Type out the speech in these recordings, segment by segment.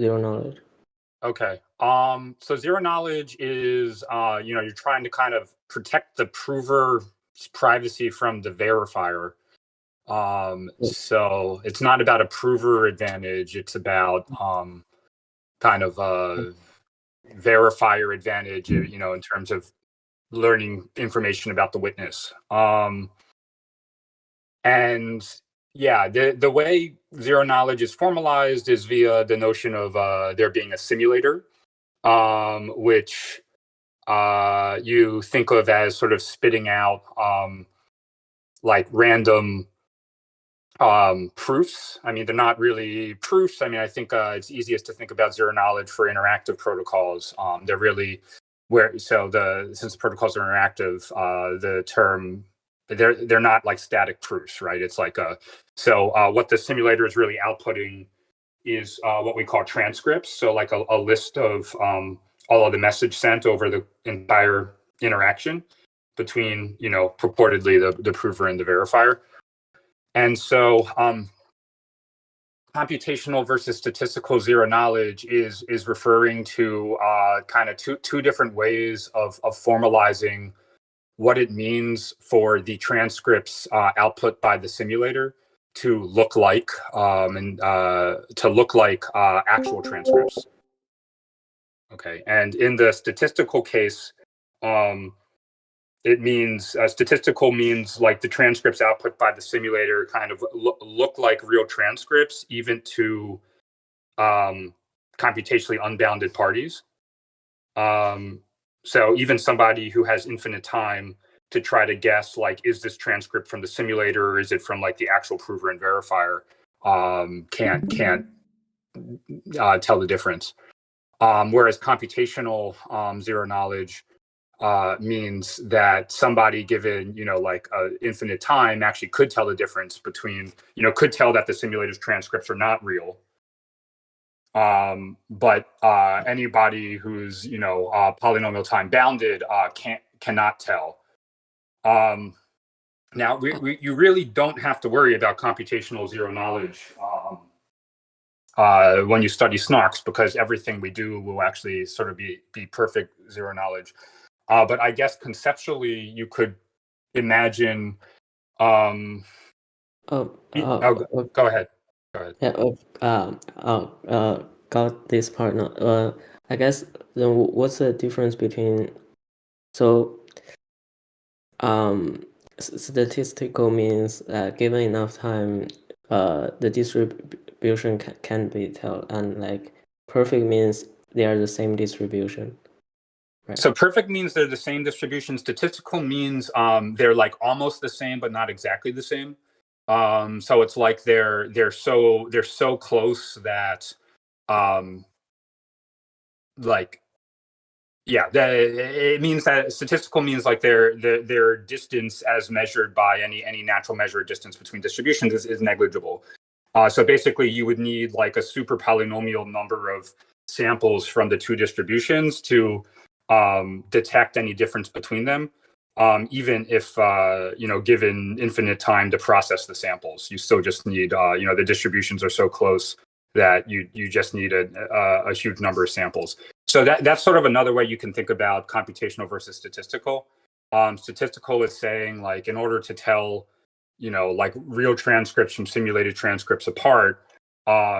zero knowledge? Okay. So zero knowledge is, you're trying to kind of protect the prover's privacy from the verifier. So it's not about a prover advantage. It's about kind of a verifier advantage, in terms of learning information about the witness. And yeah, the way zero knowledge is formalized is via the notion of there being a simulator, which you think of as sort of spitting out like random proofs. I mean, they're not really proofs. I mean, I think it's easiest to think about zero knowledge for interactive protocols. They're really since the protocols are interactive, the term they're not like static proofs, right? It's like what the simulator is really outputting is what we call transcripts. So like a list of all of the message sent over the entire interaction between, purportedly the prover and the verifier. And so computational versus statistical zero knowledge is referring to kind of two different ways of formalizing what it means for the transcripts output by the simulator to look like actual transcripts. Okay, and in the statistical case, it means statistical means like the transcripts output by the simulator kind of look like real transcripts, even to computationally unbounded parties. So even somebody who has infinite time to try to guess, like, is this transcript from the simulator or is it from like the actual prover and verifier, can't tell the difference. Whereas computational zero knowledge means that somebody given, like infinite time actually could tell the difference between, could tell that the simulator's transcripts are not real. But anybody who's, polynomial time bounded cannot tell. Now, you really don't have to worry about computational zero knowledge when you study snarks, because everything we do will actually sort of be perfect zero knowledge. But I guess conceptually, you could imagine. Go ahead. Yeah. Got this part now. I guess then what's the difference between statistical means given enough time, the distribution can be told, and like perfect means they are the same distribution. Right. So perfect means they're the same distribution. Statistical means they're like almost the same, but not exactly the same. So it's like they're so close that it means that statistical means like their distance as measured by any natural measure of distance between distributions is negligible. So basically, you would need like a super polynomial number of samples from the two distributions to detect any difference between them. Even if given infinite time to process the samples, you still just need the distributions are so close that you just need a huge number of samples. So that's sort of another way you can think about computational versus statistical. Statistical is saying, like, in order to tell, like real transcripts from simulated transcripts apart,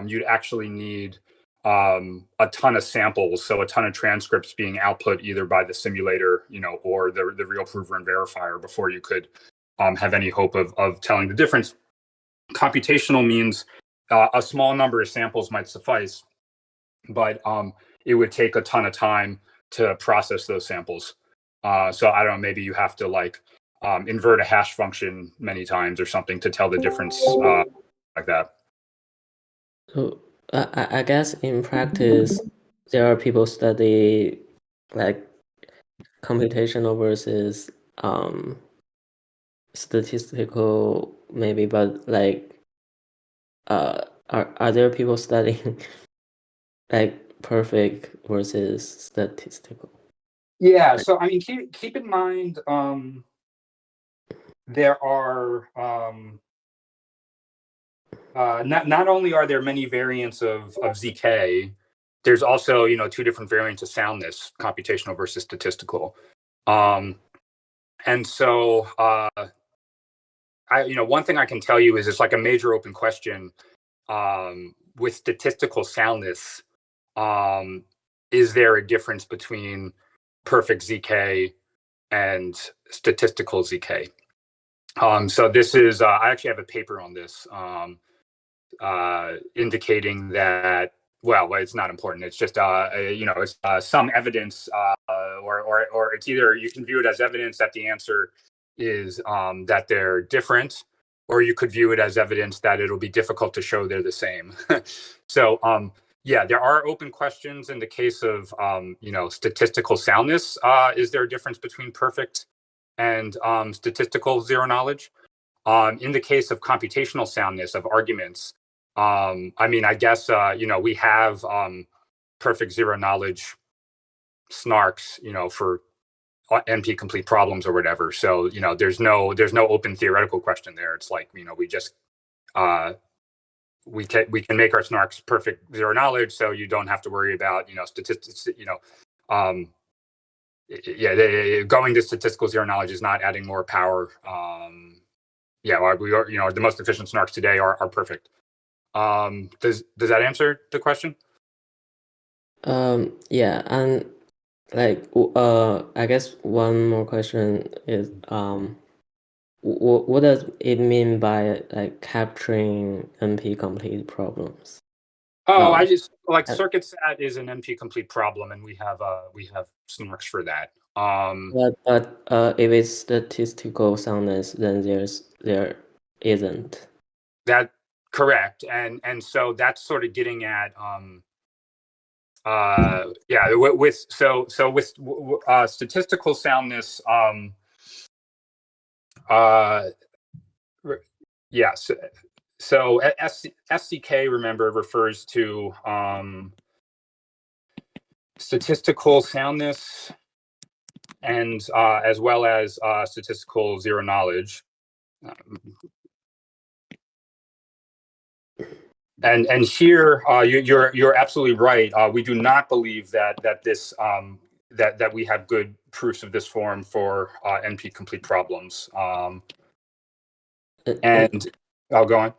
you'd actually need a ton of samples, so a ton of transcripts being output either by the simulator, or the real prover and verifier before you could have any hope of telling the difference. Computational means a small number of samples might suffice, but it would take a ton of time to process those samples. So I don't know, maybe you have to like invert a hash function many times or something to tell the difference like that. So I guess in practice, there are people study like computational versus statistical maybe, but like are there people studying like perfect versus statistical? Yeah, so I mean, keep in mind, there are not only are there many variants of ZK, there's also, two different variants of soundness, computational versus statistical. And so, one thing I can tell you is it's like a major open question with statistical soundness. Is there a difference between perfect ZK and statistical ZK? So this is, I actually have a paper on this indicating that, well, it's not important. It's just, it's some evidence, or it's either you can view it as evidence that the answer is that they're different, or you could view it as evidence that it'll be difficult to show they're the same. So, yeah, there are open questions in the case of, statistical soundness. Is there a difference between perfect and statistical zero knowledge? In the case of computational soundness of arguments, I guess, we have perfect zero knowledge snarks, for NP complete problems or whatever. So, there's no open theoretical question there. It's like, we just, we can make our snarks perfect zero knowledge. So you don't have to worry about, statistics, going to statistical zero knowledge is not adding more power. We are, the most efficient snarks today are perfect. Does that answer the question? Yeah, and like I guess one more question is what does it mean by like capturing NP complete problems? Oh, I Um, just like uh, circuit sat is an NP complete problem, and we have snarks for that. but if it's statistical soundness, then there isn't. That correct, and so that's sort of getting at with statistical soundness, yes. So SCK, remember, refers to statistical soundness and as well as statistical zero knowledge. And here, you're absolutely right. We do not believe that this that we have good proofs of this form for NP complete problems. And I'll go on.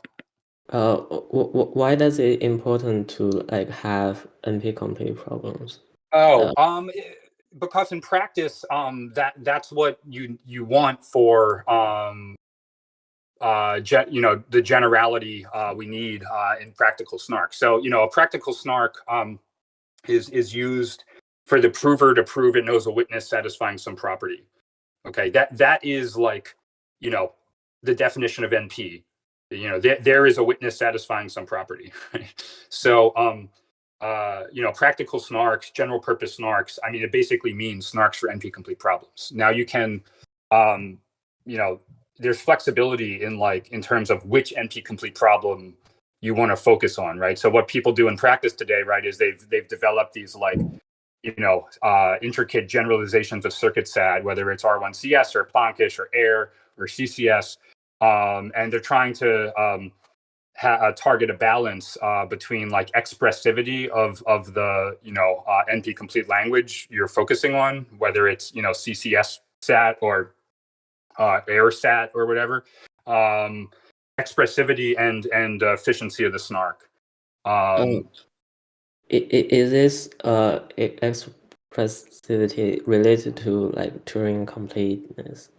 Why does it important to like have NP complete problems? Oh, because in practice, that's what you want for the generality we need in practical snark. So, a practical snark is used for the prover to prove it knows a witness satisfying some property. Okay, that is like, the definition of NP. There is a witness satisfying some property. So, practical snarks, general purpose snarks. It basically means snarks for NP complete problems. Now you can, there's flexibility in terms of which NP complete problem you want to focus on, right? So what people do in practice today, right, is they've developed these intricate generalizations of circuit SAD, whether it's R1CS or Planckish or AIR or CCS, and they're trying to target a balance between like expressivity of the NP complete language you're focusing on, whether it's CCS SAT or AIR SAT or whatever, expressivity and efficiency of the snark. Is this expressivity related to like Turing completeness?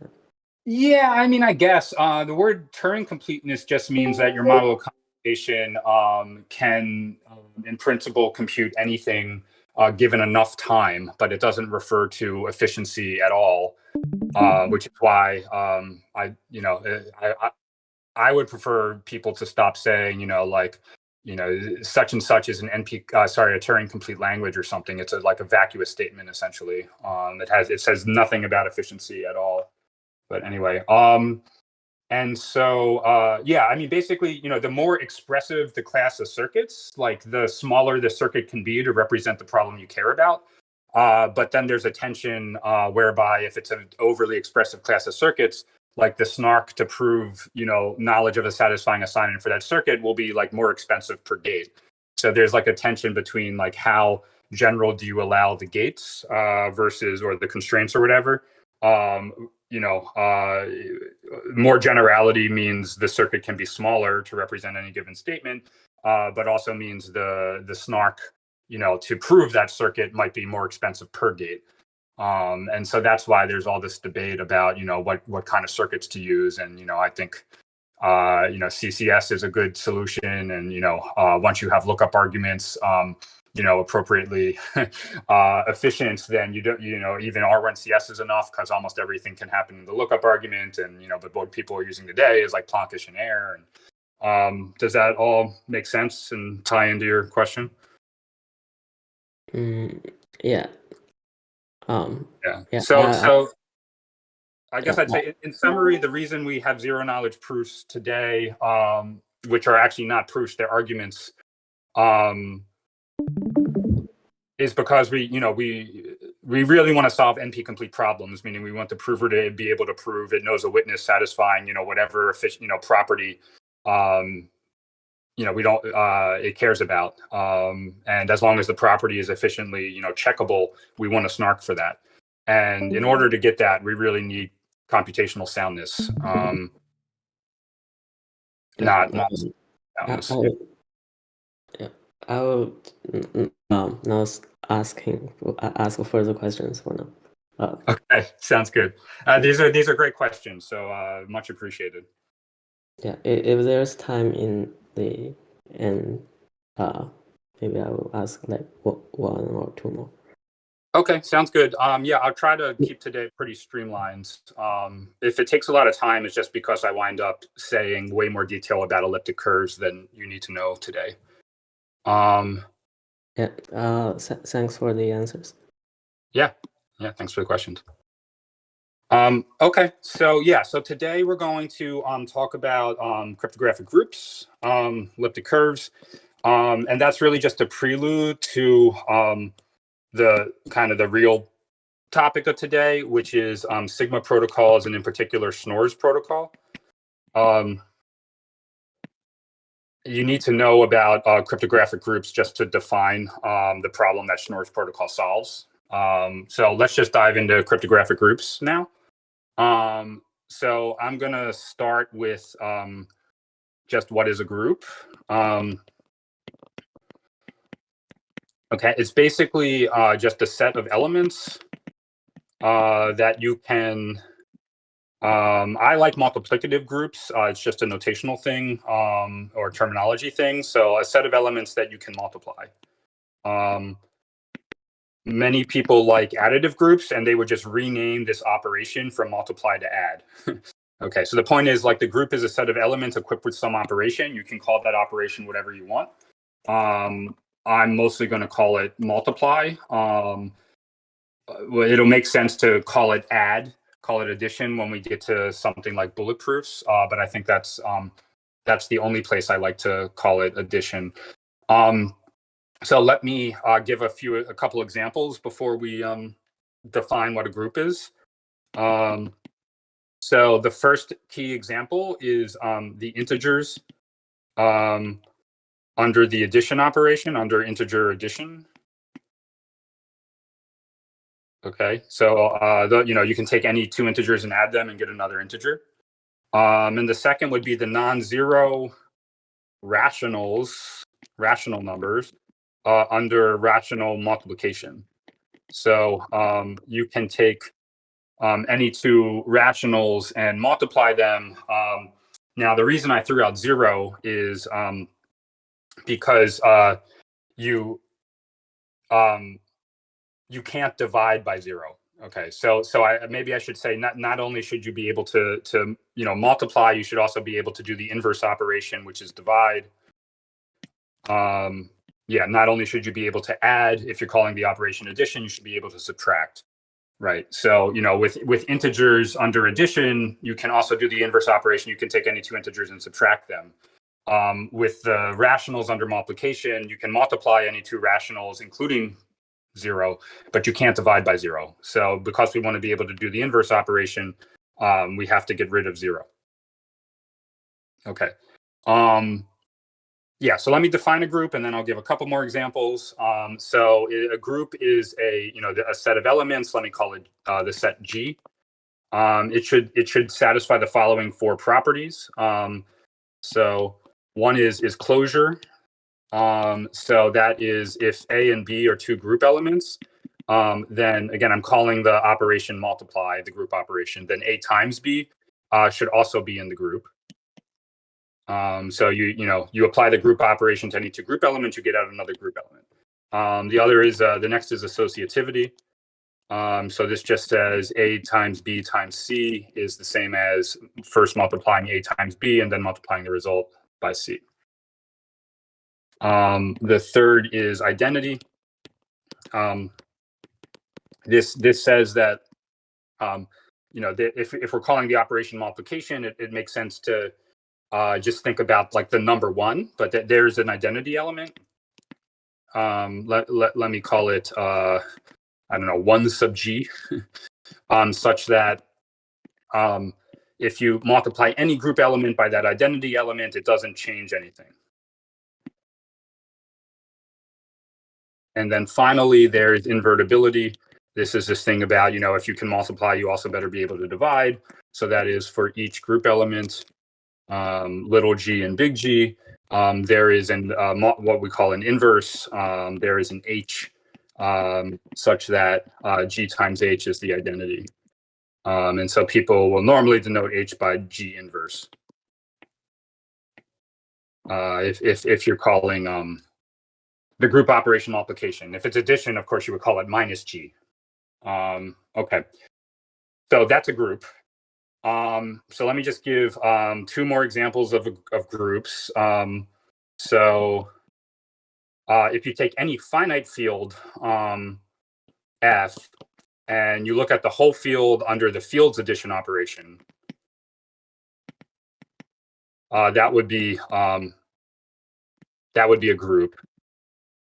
Yeah, I guess the word Turing completeness just means that your model of computation can, in principle, compute anything given enough time, but it doesn't refer to efficiency at all, which is why I would prefer people to stop saying, such and such is an a Turing complete language or something. It's like a vacuous statement essentially. It says nothing about efficiency at all. But anyway, and so basically, the more expressive the class of circuits, like the smaller the circuit can be to represent the problem you care about. But then there's a tension whereby if it's an overly expressive class of circuits, like the snark to prove, knowledge of a satisfying assignment for that circuit will be like more expensive per gate. So there's like a tension between like how general do you allow the gates versus, or the constraints or whatever. More generality means the circuit can be smaller to represent any given statement, but also means the snark, to prove that circuit might be more expensive per gate. And so that's why there's all this debate about, what kind of circuits to use. And, I think, CCS is a good solution. And, once you have lookup arguments, appropriately efficient, then you don't, even R1CS is enough because almost everything can happen in the lookup argument. And, but what people are using today is like Planckish and Air. And does that all make sense and tie into your question? Yeah. Yeah. So I guess I'd say in summary, the reason we have zero knowledge proofs today, which are actually not proofs, they're arguments, is because we really want to solve NP complete problems, meaning we want the prover to be able to prove it knows a witness satisfying, whatever property, we don't, it cares about. And as long as the property is efficiently, checkable, we want to snark for that. And in order to get that, we really need computational soundness, not soundness. I will now ask further questions for now. Okay, sounds good. These are great questions, so much appreciated. Yeah, if there's time in the end, maybe I will ask like one or two more. Okay, sounds good. Yeah, I'll try to keep today pretty streamlined. If it takes a lot of time, it's just because I wind up saying way more detail about elliptic curves than you need to know today. Yeah. Thanks for the answers. Yeah. Thanks for the questions. Okay, so today we're going to talk about cryptographic groups, elliptic curves, and that's really just a prelude to the kind of the real topic of today, which is Sigma protocols, and in particular Schnorr's protocol. You need to know about cryptographic groups just to define the problem that Schnorr's protocol solves. So let's just dive into cryptographic groups now. So I'm going to start with just what is a group. Okay, it's basically just a set of elements that you can, I like multiplicative groups. It's just a notational thing or terminology thing. So a set of elements that you can multiply. Many people like additive groups, and they would just rename this operation from multiply to add. Okay, so the point is, like, the group is a set of elements equipped with some operation. You can call that operation whatever you want. I'm mostly going to call it multiply. It'll make sense to call it add, call it addition when we get to something like bulletproofs. But I think that's the only place I like to call it addition. So let me give a couple examples before we define what a group is. So the first key example is the integers under the addition operation, under integer addition. Okay, so you can take any two integers and add them and get another integer. And the second would be the non-zero rational numbers under rational multiplication. So you can take any two rationals and multiply them. Now, the reason I threw out zero is because you can't divide by zero. Okay, so maybe I should say not only should you be able to multiply, you should also be able to do the inverse operation, which is divide. Not only should you be able to add, if you're calling the operation addition, you should be able to subtract. Right. So, with integers under addition, you can also do the inverse operation. You can take any two integers and subtract them. With the rationals under multiplication, you can multiply any two rationals, including zero, but you can't divide by zero. So because we want to be able to do the inverse operation, we have to get rid of zero. Okay. Yeah, so let me define a group, and then I'll give a couple more examples. So a group is a set of elements. Let me call it the set G. It should satisfy the following four properties. So one is closure. So that is if A and B are two group elements, then again I'm calling the operation multiply, the group operation. Then A times B should also be in the group. So you apply the group operation to any two group elements, you get out another group element. The next is associativity. So this just says A times B times C is the same as first multiplying A times B and then multiplying the result by C. The third is identity. This says that if we're calling the operation multiplication, it makes sense to just think about like the number one, but there's an identity element. Let me call it, I don't know, 1 sub G, such that if you multiply any group element by that identity element, it doesn't change anything. And then finally, there's invertibility. This is this thing about, if you can multiply, you also better be able to divide. So that is for each group element, little g and big G, there is what we call an inverse. There is an H such that G times H is the identity. And so people will normally denote H by G inverse. If you're calling the group operation multiplication. If it's addition, of course, you would call it minus G. Okay, so that's a group. So let me just give two more examples of groups. So if you take any finite field F and you look at the whole field under the fields addition operation, that would be a group.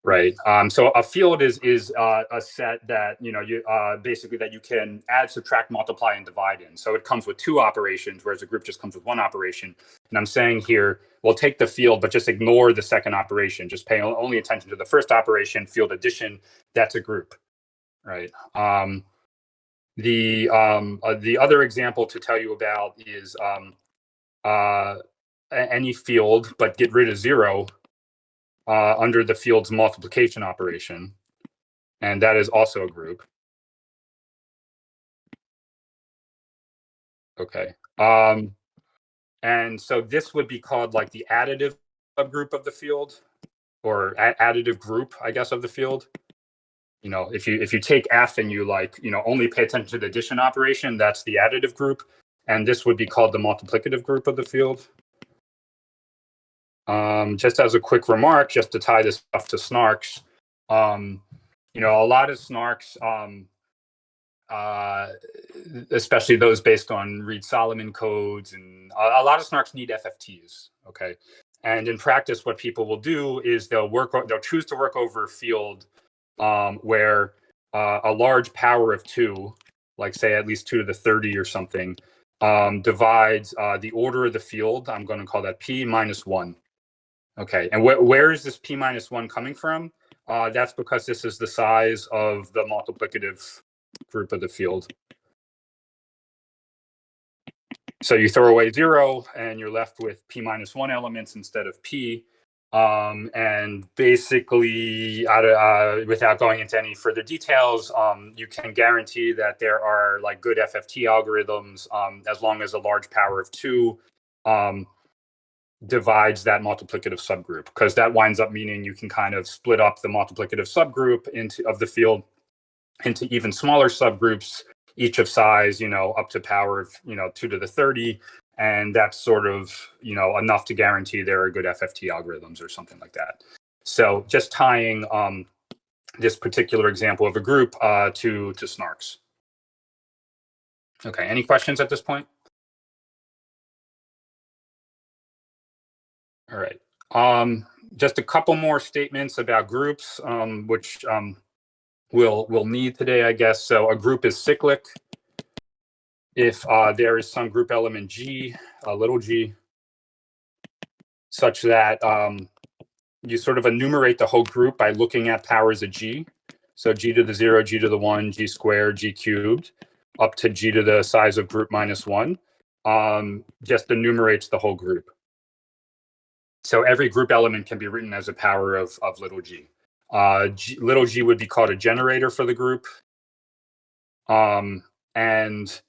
Right. So a field is a set that you basically that you can add, subtract, multiply, and divide in. So it comes with two operations, whereas a group just comes with one operation. And I'm saying here, we'll take the field, but just ignore the second operation. Just pay only attention to the first operation, field addition. That's a group, right? The other example to tell you about is any field, but get rid of 0. Under the field's multiplication operation, and that is also a group. Okay, and so this would be called like the additive subgroup of the field, or additive group, I guess, of the field. If you take F and you only pay attention to the addition operation, that's the additive group, and this would be called the multiplicative group of the field. Just as a quick remark, just to tie this stuff to snarks, a lot of snarks, especially those based on Reed-Solomon codes, and a lot of snarks need FFTs. Okay, and in practice, what people will do is they'll choose to work over a field where a large power of 2, like say at least 2 to the 30 or something, divides the order of the field. I'm going to call that P minus 1. Okay, and where is this P minus 1 coming from? That's because this is the size of the multiplicative group of the field. So you throw away 0 and you're left with P minus 1 elements instead of P. And basically, without going into any further details, you can guarantee that there are like good FFT algorithms as long as a large power of 2 divides that multiplicative subgroup, because that winds up meaning you can kind of split up the multiplicative subgroup of the field into even smaller subgroups, each of size, up to power of 2 to the 30, and that's sort of enough to guarantee there are good FFT algorithms or something like that. So just tying this particular example of a group to snarks. Okay, any questions at this point? All right. Just a couple more statements about groups, which we'll need today, I guess. So a group is cyclic if there is some group element G, little g, such that you sort of enumerate the whole group by looking at powers of G. So G to the 0, G to the 1, G squared, G cubed, up to G to the size of group minus 1, just enumerates the whole group. So every group element can be written as a power of little g. Little g would be called a generator for the group. And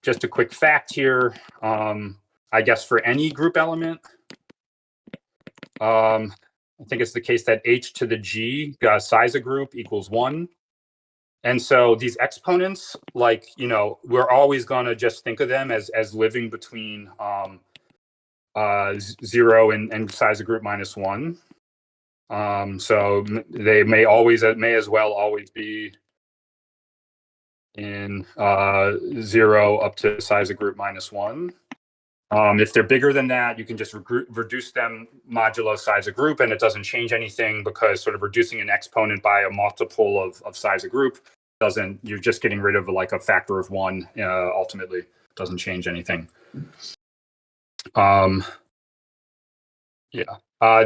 just a quick fact here, I guess for any group element, I think it's the case that h to the g size of group equals 1. And so these exponents, like, we're always going to just think of them as living between 0 and size of group minus 1. So they may as well always be in 0 up to size of group minus 1. If they're bigger than that, you can just reduce them modulo size of group, and it doesn't change anything, because sort of reducing an exponent by a multiple of size of group you're just getting rid of like a factor of 1. Ultimately, doesn't change anything.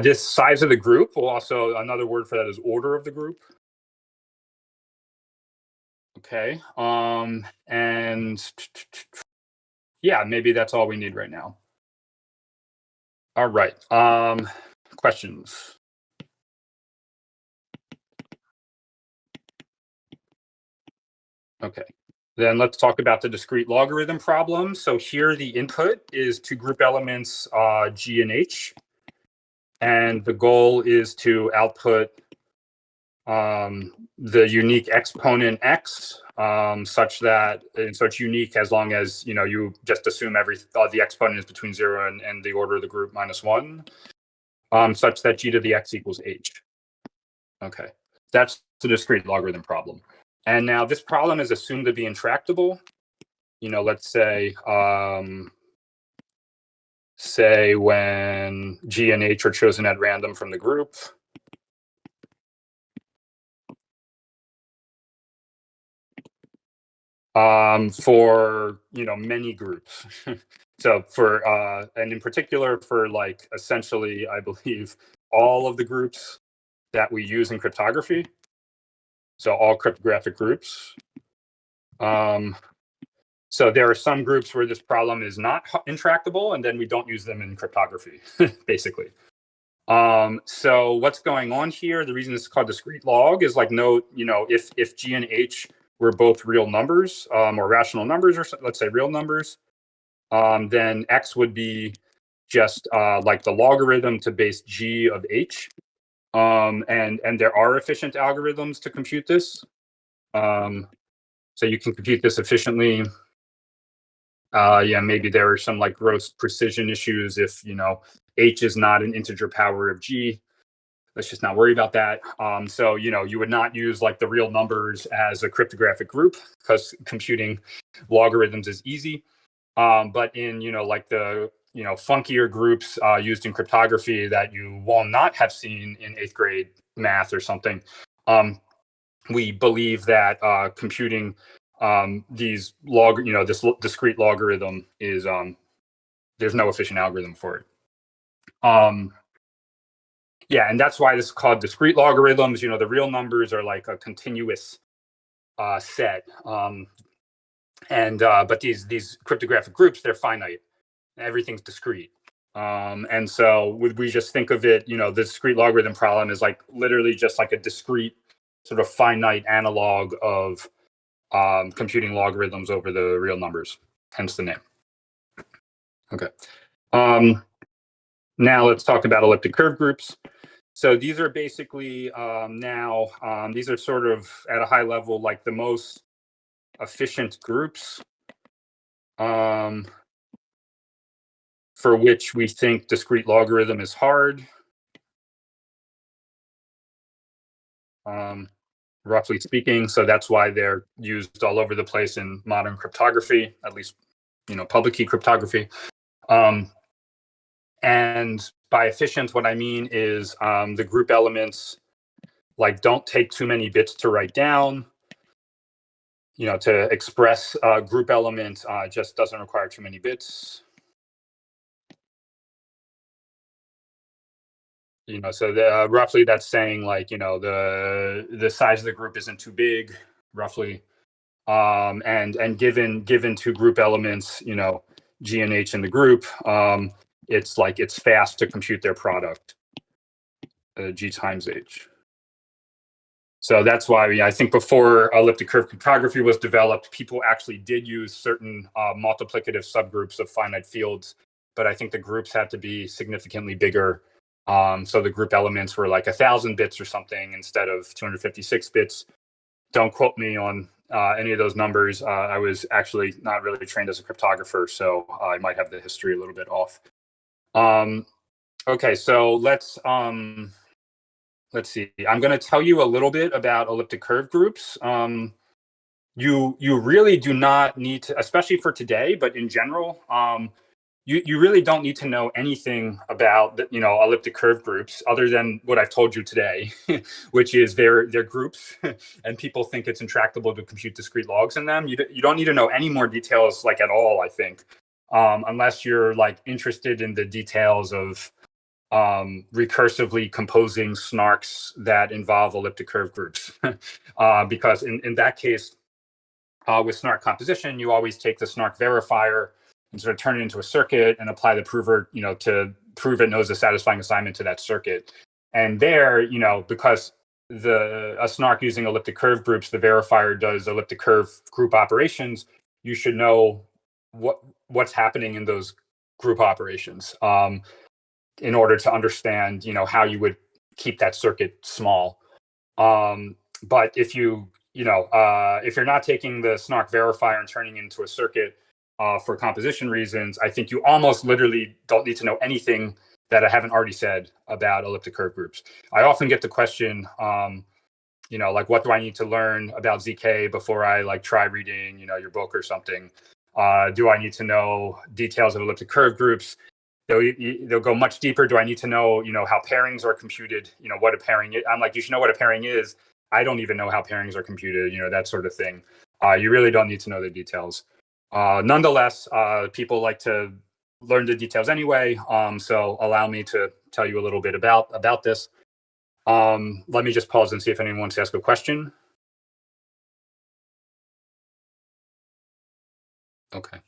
This size of the group will also, another word for that is order of the group. Okay. And yeah, maybe that's all we need right now. All right. Questions? Okay. Then let's talk about the discrete logarithm problem. So here the input is two group elements, G and H. And the goal is to output the unique exponent x, such that, and so it's unique as long as you just assume the exponent is between 0 and the order of the group minus 1, such that g to the x equals h. Okay, that's the discrete logarithm problem. And now this problem is assumed to be intractable. Let's say when g and h are chosen at random from the group. For many groups. So and in particular for essentially, I believe, all of the groups that we use in cryptography. So all cryptographic groups. So there are some groups where this problem is not intractable, and then we don't use them in cryptography, basically. So what's going on here? The reason it's called discrete log is note, if G and H were both real numbers, or rational numbers, or let's say real numbers, then X would be just like the logarithm to base G of H. And there are efficient algorithms to compute this. So you can compute this efficiently. Maybe there are some gross precision issues if, H is not an integer power of G. Let's just not worry about that. So, you would not use the real numbers as a cryptographic group, because computing logarithms is easy. But in, the, funkier groups used in cryptography that you will not have seen in 8th grade math or something, we believe that computing these this discrete logarithm is, there's no efficient algorithm for it. Yeah, and that's why this is called discrete logarithms. The real numbers are like a continuous set, but these cryptographic groups, they're finite. Everything's discrete, and so we just think of it. The discrete logarithm problem is literally just a discrete sort of finite analog of computing logarithms over the real numbers. Hence the name. Okay. Now let's talk about elliptic curve groups. So these are basically these are sort of at a high level the most efficient groups for which we think discrete logarithm is hard. Roughly speaking, so that's why they're used all over the place in modern cryptography, at least public key cryptography. And by efficient, what I mean is the group elements don't take too many bits to write down. To express a group element just doesn't require too many bits. So roughly that's saying like, the size of the group isn't too big, roughly. And given two group elements, G and H in the group, it's fast to compute their product, G times H. So that's why I think before elliptic curve cryptography was developed, people actually did use certain multiplicative subgroups of finite fields, but I think the groups had to be significantly bigger. So the group elements were like 1,000 bits or something instead of 256 bits. Don't quote me on any of those numbers. I was actually not really trained as a cryptographer, so I might have the history a little bit off. Okay, so let's see. I'm going to tell you a little bit about elliptic curve groups. You really do not need to, especially for today, but in general, you really don't need to know anything about elliptic curve groups other than what I've told you today, which is they're groups, and people think it's intractable to compute discrete logs in them. You don't need to know any more details like at all, I think, unless you're like interested in the details of recursively composing snarks that involve elliptic curve groups. Because in that case, with snark composition, you always take the snark verifier and sort of turn it into a circuit and apply the prover, to prove it knows a satisfying assignment to that circuit. And there, because a snark using elliptic curve groups, the verifier does elliptic curve group operations, you should know what's happening in those group operations. In order to understand, how you would keep that circuit small. But if if you're not taking the snark verifier and turning it into a circuit for composition reasons, I think you almost literally don't need to know anything that I haven't already said about elliptic curve groups. I often get the question, like, what do I need to learn about ZK before I like try reading, your book or something? Do I need to know details of elliptic curve groups? They'll go much deeper. Do I need to know, how pairings are computed? What a pairing is? I'm like, you should know what a pairing is. I don't even know how pairings are computed, that sort of thing. You really don't need to know the details. Nonetheless, people like to learn the details anyway. So allow me to tell you a little bit about this. Let me just pause and see if anyone wants to ask a question. Okay.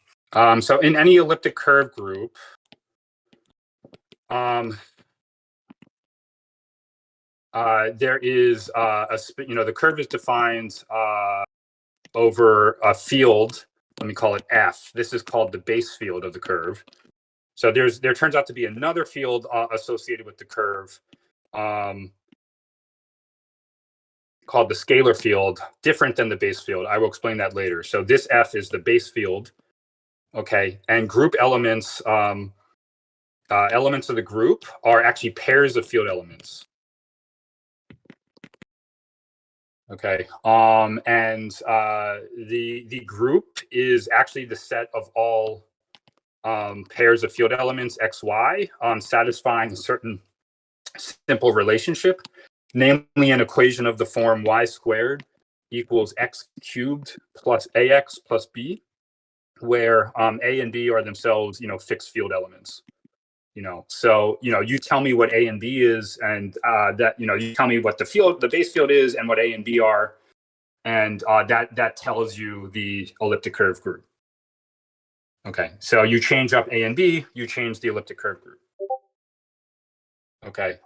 So in any elliptic curve group, there is the curve is defined over a field. Let me call it F. This is called the base field of the curve. So there turns out to be another field associated with the curve called the scalar field, different than the base field. I will explain that later. So this F is the base field, okay? And group elements, elements of the group are actually pairs of field elements. Okay, and the group is actually the set of all pairs of field elements X, Y, satisfying a certain simple relationship, namely an equation of the form y squared equals x cubed plus ax plus b, where a and b are themselves, fixed field elements. So you tell me what A and B is, and that you tell me what the base field is, and what A and B are, and that tells you the elliptic curve group. Okay, so you change up A and B, you change the elliptic curve group. Okay,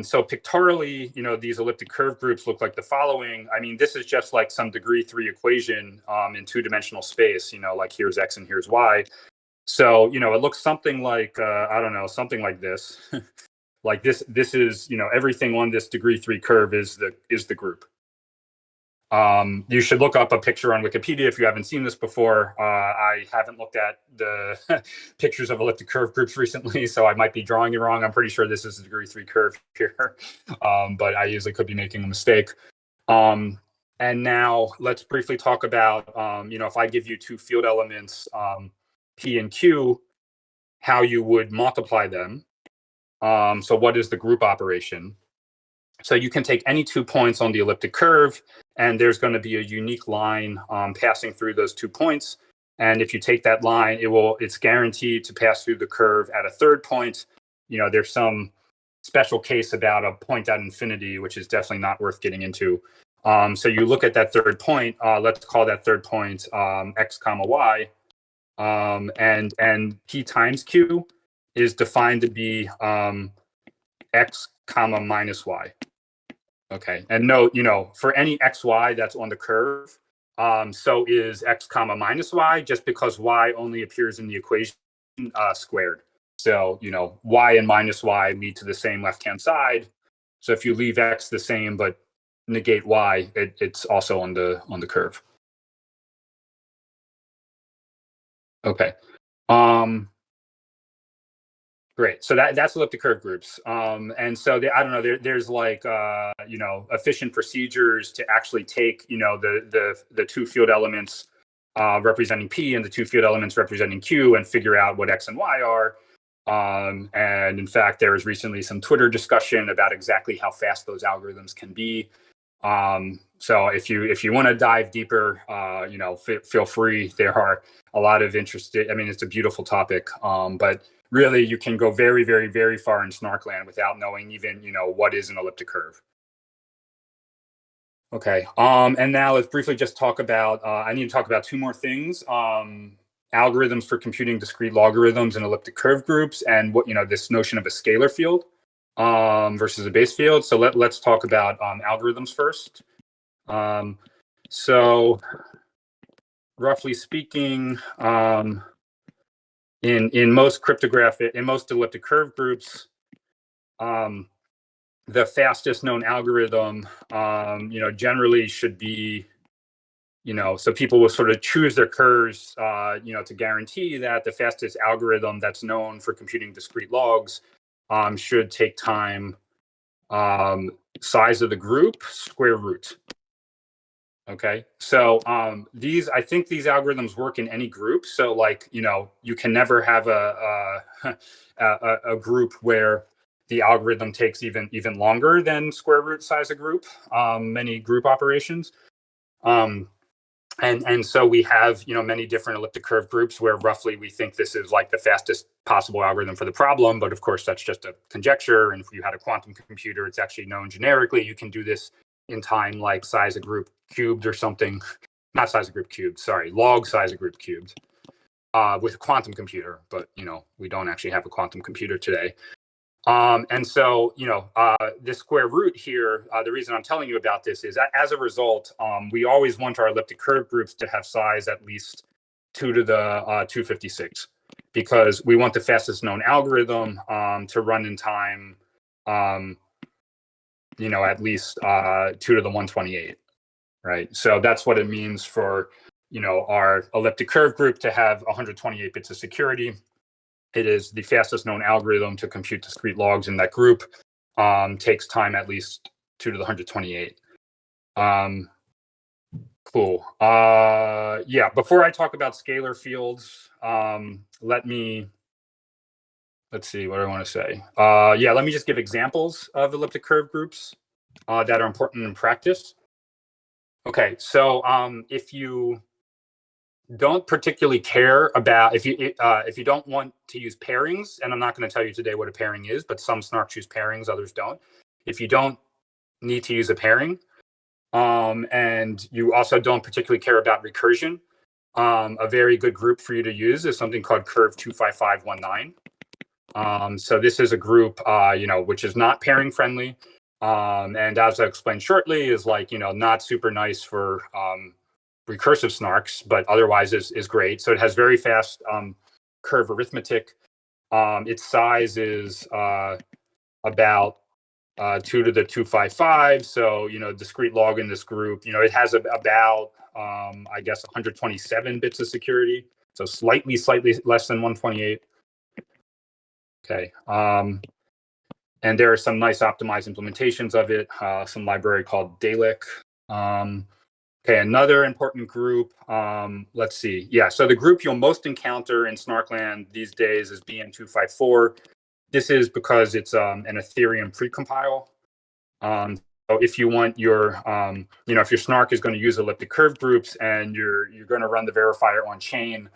so pictorially, these elliptic curve groups look like the following. I mean, this is just like some degree 3 equation in two-dimensional space. Like here's X and here's Y. So, it looks something like, I don't know, something like this. Like this is, everything on this degree 3 curve is the group. You should look up a picture on Wikipedia if you haven't seen this before. I haven't looked at the pictures of elliptic curve groups recently, so I might be drawing it wrong. I'm pretty sure this is a degree 3 curve here, but I usually could be making a mistake. And now let's briefly talk about, if I give you two field elements, P and Q, how you would multiply them. So what is the group operation? So you can take any 2 points on the elliptic curve, and there's going to be a unique line passing through those 2 points. And if you take that line, it's guaranteed to pass through the curve at a third point. There's some special case about a point at infinity, which is definitely not worth getting into. So you look at that third point, let's call that third point x comma y, and p times q is defined to be x comma minus y. Okay, and note, for any xy that's on the curve, so is x comma minus y, just because y only appears in the equation squared. So, y and minus y lead to the same left-hand side. So if you leave x the same but negate y, it's also on the curve. Okay. Great. So that's elliptic curve groups. And so I don't know, there's like, efficient procedures to actually take, the two field elements representing P and the two field elements representing Q and figure out what X and Y are. And in fact, there was recently some Twitter discussion about exactly how fast those algorithms can be. So if you want to dive deeper, feel free. There are a lot of interested. I mean, it's a beautiful topic, but really you can go very, very, very far in snark land without knowing even what is an elliptic curve. Okay, and now let's briefly just talk about. I need to talk about two more things. Algorithms for computing discrete logarithms and elliptic curve groups, and what this notion of a scalar field versus a base field. So let's talk about algorithms first. So roughly speaking, in most elliptic curve groups, the fastest known algorithm, generally should be, so people will sort of choose their curves, to guarantee that the fastest algorithm that's known for computing discrete logs should take time, size of the group, square root. Okay, so I think these algorithms work in any group. So like, you can never have a group where the algorithm takes even longer than square root size of group, many group operations. And so we have, many different elliptic curve groups where roughly we think this is like the fastest possible algorithm for the problem. But of course, that's just a conjecture. And if you had a quantum computer, it's actually known generically. You can do this in time, like size of group cubed or something. Not size of group cubed, sorry, log size of group cubed with a quantum computer. But, we don't actually have a quantum computer today. And so, this square root here, the reason I'm telling you about this is that as a result, we always want our elliptic curve groups to have size at least 2 to the 256, because we want the fastest known algorithm to run in time, at least 2 to the 128, right? So that's what it means for, our elliptic curve group to have 128 bits of security. It is the fastest known algorithm to compute discrete logs in that group. Takes time at least 2 to the 128. Cool. Yeah, before I talk about scalar fields, let's see what I want to say. Let me just give examples of elliptic curve groups that are important in practice. Okay, so if you don't particularly care about, if you don't want to use pairings, and I'm not going to tell you today what a pairing is, but some snarks use pairings, others don't. If you don't need to use a pairing, and you also don't particularly care about recursion, a very good group for you to use is something called curve 25519. So this is a group, which is not pairing friendly, and as I explained shortly, is like, not super nice for recursive snarks, but otherwise is great. So it has very fast curve arithmetic. Its size is about 2 to the 255. So, discrete log in this group, it has about, I guess, 127 bits of security. So slightly less than 128. Okay. And there are some nice optimized implementations of it, some library called Dalek. Okay, another important group, let's see. Yeah, so the group you'll most encounter in snarkland these days is BN254. This is because it's an Ethereum precompile. So if you want your, if your snark is going to use elliptic curve groups and you're going to run the verifier on chain,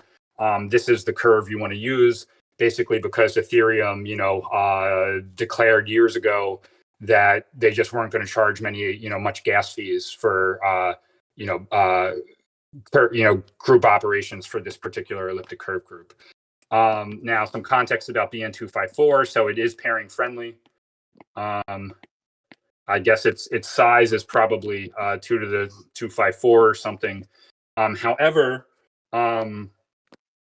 this is the curve you want to use. basically because Ethereum, declared years ago that they just weren't going to charge much gas fees for, group operations for this particular elliptic curve group. Now, some context about BN254. So it is pairing friendly. I guess its size is probably 2 to the 254 or something. However,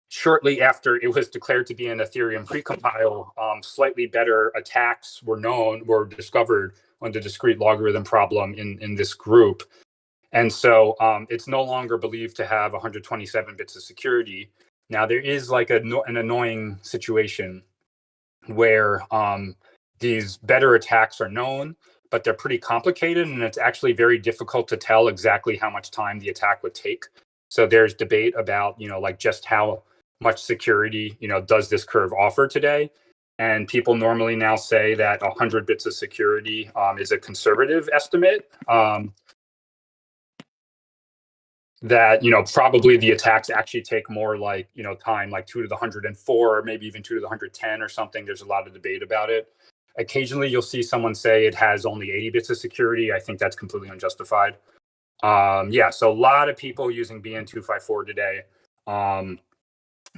shortly after it was declared to be an Ethereum precompile, slightly better attacks were discovered on the discrete logarithm problem in this group. And so it's no longer believed to have 127 bits of security. Now, there is like an annoying situation where these better attacks are known, but they're pretty complicated, and it's actually very difficult to tell exactly how much time the attack would take. So there's debate about, just how much security, does this curve offer today? And people normally now say that 100 bits of security is a conservative estimate. That probably the attacks actually take more like time, like 2 to the 104, or maybe even 2 to the 110 or something. There's a lot of debate about it. Occasionally you'll see someone say it has only 80 bits of security. I think that's completely unjustified. So a lot of people using BN254 today,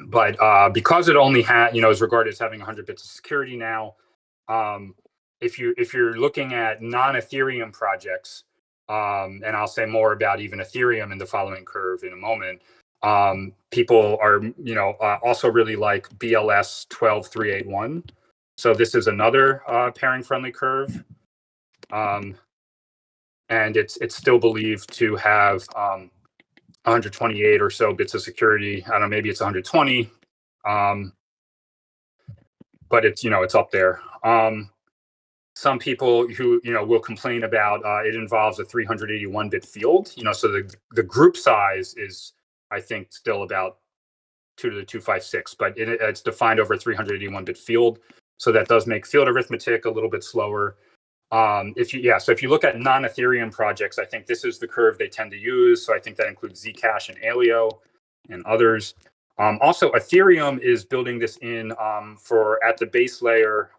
but because it only is regarded as having 100 bits of security now, if you're looking at non-Ethereum projects, and I'll say more about even Ethereum in the following curve in a moment. People are, also really like BLS 12381. So this is another pairing friendly curve. And it's still believed to have 128 or so bits of security. I don't know, maybe it's 120. But it's up there. Some people who will complain about it involves a 381-bit field. So the group size is, I think, still about 2 to the 256, but it's defined over a 381-bit field. So that does make field arithmetic a little bit slower. So if you look at non-Ethereum projects, I think this is the curve they tend to use. So I think that includes Zcash and Aleo and others. Also, Ethereum is building this in for at the base layer.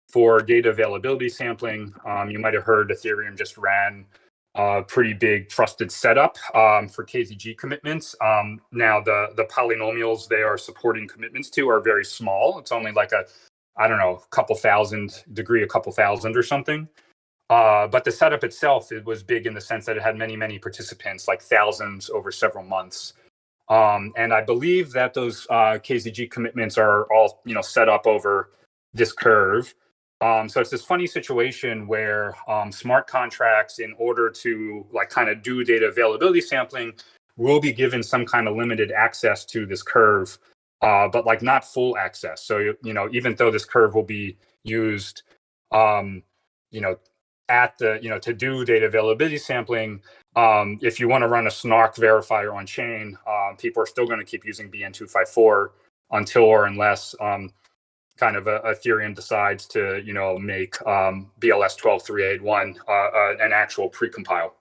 For data availability sampling. You might have heard Ethereum just ran a pretty big trusted setup for KZG commitments. Now, the polynomials they are supporting commitments to are very small. It's only like a couple thousand or something. But the setup itself, it was big in the sense that it had many, many participants, like thousands over several months. And I believe that those KZG commitments are all set up over this curve. So it's this funny situation where smart contracts, in order to kind of do data availability sampling, will be given some kind of limited access to this curve, but not full access. So even though this curve will be used, at the to do data availability sampling, if you want to run a snark verifier on chain, people are still going to keep using BN254 until or unless kind of Ethereum decides to, make BLS 12381 an actual precompile.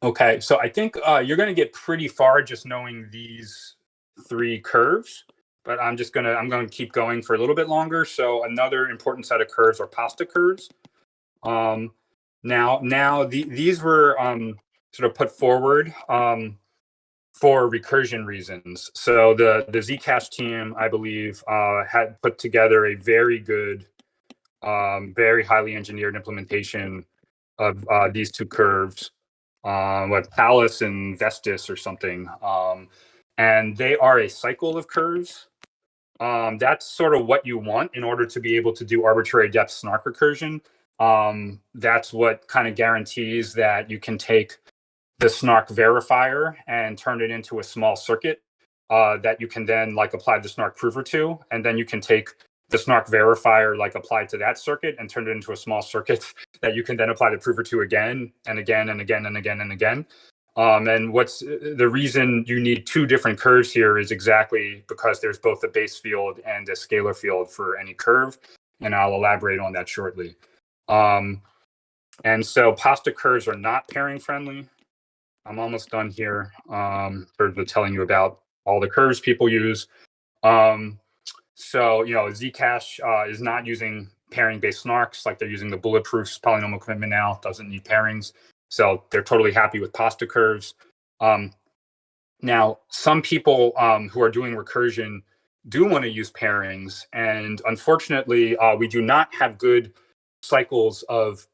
Okay, so I think you're going to get pretty far just knowing these three curves, but I'm going to keep going for a little bit longer. So another important set of curves are pasta curves. These were sort of put forward for recursion reasons. So the Zcash team, I believe, had put together a very good, very highly engineered implementation of these two curves, with Palace and Vestis or something. And they are a cycle of curves. That's sort of what you want in order to be able to do arbitrary depth snark recursion. That's what kind of guarantees that you can take the snark verifier and turn it into a small circuit that you can then apply the snark prover to, and then you can take the snark verifier applied to that circuit and turn it into a small circuit that you can then apply the prover to again and again and again and again and again. And what's the reason you need two different curves here is exactly because there's both a base field and a scalar field for any curve, and I'll elaborate on that shortly. And so pasta curves are not pairing friendly. I'm almost done here, for telling you about all the curves people use. So, Zcash is not using pairing-based snarks, like they're using the bulletproof polynomial commitment now, doesn't need pairings. So they're totally happy with pasta curves. Now, some people who are doing recursion do want to use pairings. And unfortunately, we do not have good cycles of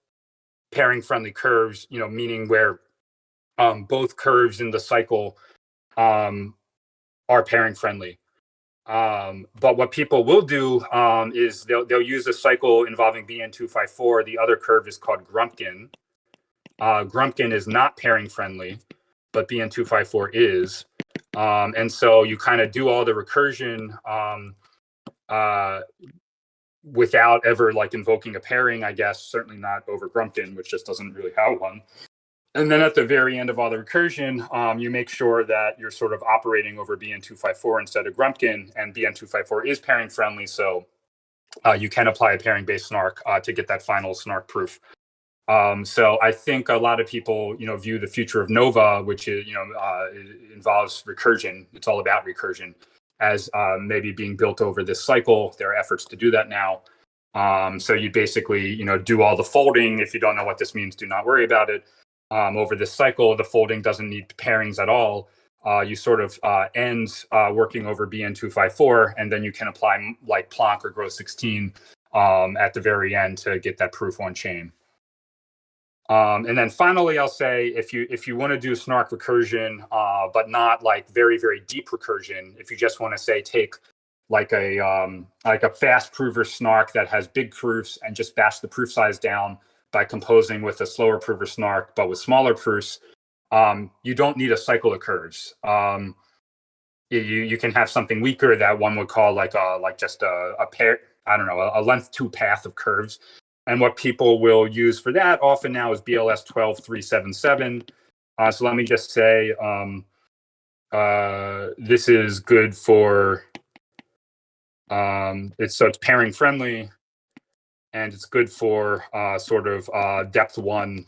pairing-friendly curves, meaning where both curves in the cycle are pairing-friendly. But what people will do is they'll use a cycle involving BN254. The other curve is called Grumpkin. Grumpkin is not pairing friendly, but BN254 is. And so you kind of do all the recursion without ever like invoking a pairing, I guess, certainly not over Grumpkin, which just doesn't really have one. And then at the very end of all the recursion, you make sure that you're sort of operating over BN254 instead of Grumpkin, and BN254 is pairing friendly, so you can apply a pairing-based snark to get that final snark proof. So I think a lot of people, view the future of Nova, which is, involves recursion. It's all about recursion, as maybe being built over this cycle. There are efforts to do that now. So you basically, do all the folding. If you don't know what this means, do not worry about it. Over this cycle, the folding doesn't need pairings at all. You sort of end working over BN254, and then you can apply like Planck or Gross 16 at the very end to get that proof on chain. And then finally, I'll say if you want to do snark recursion, but not like very, very deep recursion, if you just want to say take like a fast prover snark that has big proofs and just bash the proof size down by composing with a slower prover snark, but with smaller proofs, you don't need a cycle of curves. You can have something weaker that one would call like just a pair, I don't know, a length 2 path of curves. And what people will use for that often now is BLS 12377. So let me just say this is good for it's pairing friendly. And it's good for sort of depth 1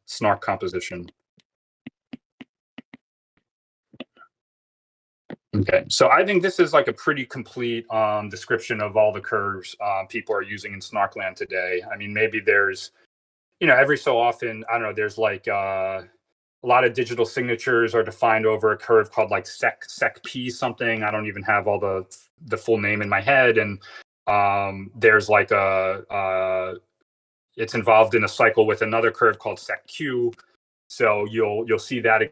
snark composition. Okay, so I think this is like a pretty complete description of all the curves people are using in snarkland today. I mean, maybe there's, every so often, I don't know, there's like a lot of digital signatures are defined over a curve called like sec-p something. I don't even have all the full name in my head. And there's like it's involved in a cycle with another curve called sec-q. So you'll see that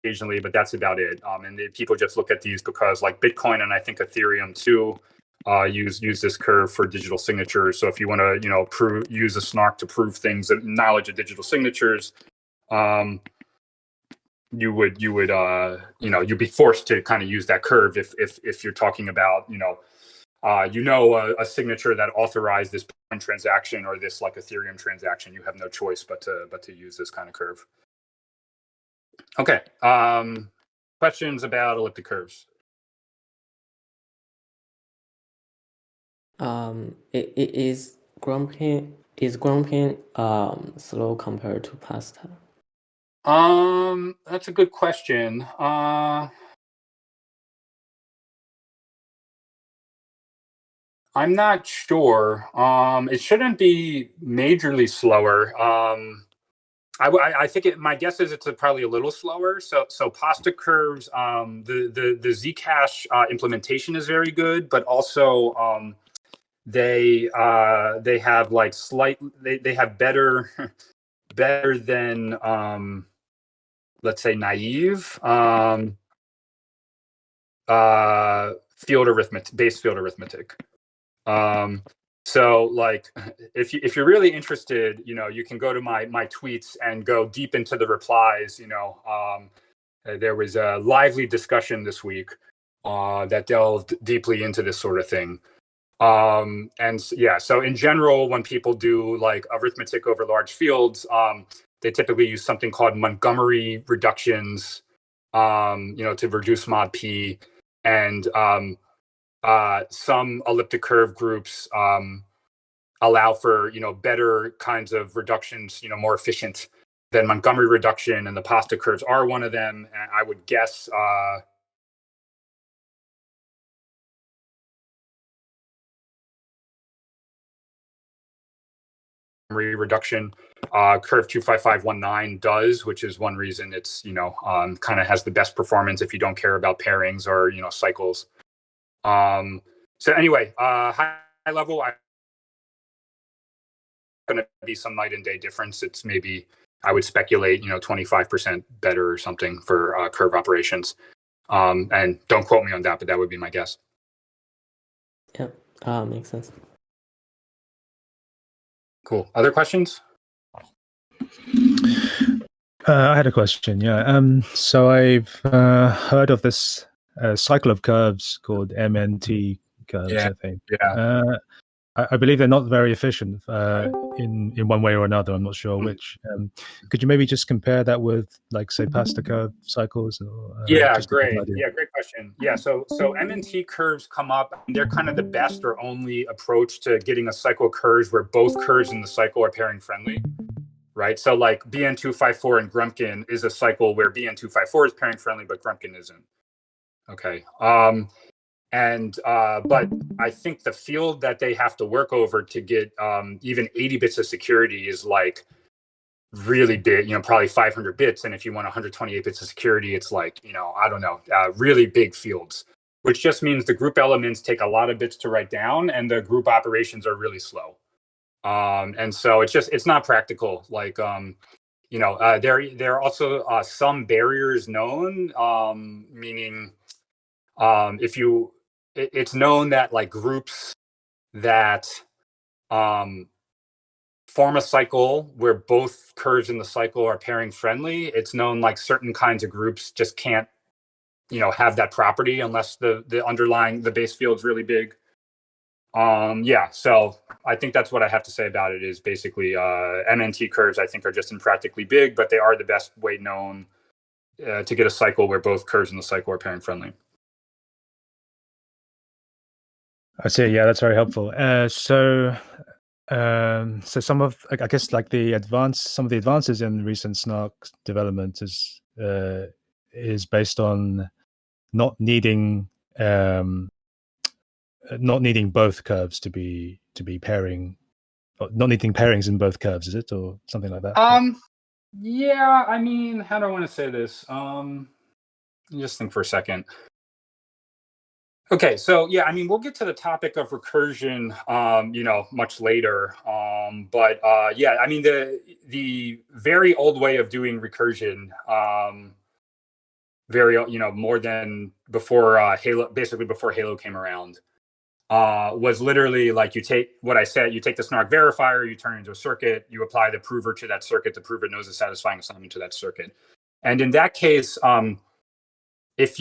occasionally, but that's about it. And people just look at these because like Bitcoin and I think Ethereum too use this curve for digital signatures. So if you want to use a snark to prove things, knowledge of digital signatures, you'd be forced to kind of use that curve if you're talking about a signature that authorized this transaction or this like Ethereum transaction. You have no choice but to use this kind of curve. Okay. Questions about elliptic curves? Is Grumpkin slow compared to pasta? That's a good question. I'm not sure. It shouldn't be majorly slower. I think my guess is it's probably a little slower. So pasta curves, the Zcash implementation is very good, but also they have like they have better than let's say naive base field arithmetic. So like if you're really interested, you can go to my tweets and go deep into the replies. There was a lively discussion this week that delved deeply into this sort of thing. And yeah, so in general, when people do like arithmetic over large fields, they typically use something called Montgomery reductions, to reduce mod p, and some elliptic curve groups allow for better kinds of reductions, more efficient than Montgomery reduction, and the pasta curves are one of them. And I would guess reduction. Curve 25519 does, which is one reason it's, kind of has the best performance if you don't care about pairings or, cycles. So anyway, high level, I'm going to be some night and day difference. It's maybe, I would speculate, 25% better or something for curve operations. And don't quote me on that, but that would be my guess. Yep, makes sense. Cool. Other questions? I had a question. Yeah. So I've heard of this cycle of curves called MNT curves. Yeah. I think. Yeah. I believe they're not very efficient in one way or another. I'm not sure which. Could you maybe just compare that with, like, say, pasta curve cycles? Or, Yeah, just to get an great. idea? Yeah, great question. Yeah, so MNT curves come up, and they're kind of the best or only approach to getting a cycle of curves where both curves in the cycle are pairing friendly, right? So like BN254 and Grumpkin is a cycle where BN254 is pairing friendly, but Grumpkin isn't. Okay. But I think the field that they have to work over to get even 80 bits of security is like really big, probably 500 bits. And if you want 128 bits of security, it's like, I don't know, really big fields, which just means the group elements take a lot of bits to write down and the group operations are really slow. And so it's not practical. Like, there are also some barriers known, meaning it's known that like groups that form a cycle where both curves in the cycle are pairing friendly, it's known like certain kinds of groups just can't, have that property unless the base field's really big. So I think that's what I have to say about it is basically MNT curves I think are just impractically big, but they are the best way known to get a cycle where both curves in the cycle are pairing friendly. I see. Yeah, that's very helpful. So some of, I guess, like some of the advances in recent SNARK development is based on not needing both curves to be pairing, not needing pairings in both curves, is it, or something like that? Yeah, I mean, how do I want to say this? Just think for a second. Okay, so yeah, I mean, we'll get to the topic of recursion, much later. Yeah, I mean, the very old way of doing recursion, more than before Halo, basically before Halo came around, was literally like you take what I said, you take the SNARK verifier, you turn it into a circuit, you apply the prover to that circuit, the prover knows a satisfying assignment to that circuit, and in that case, if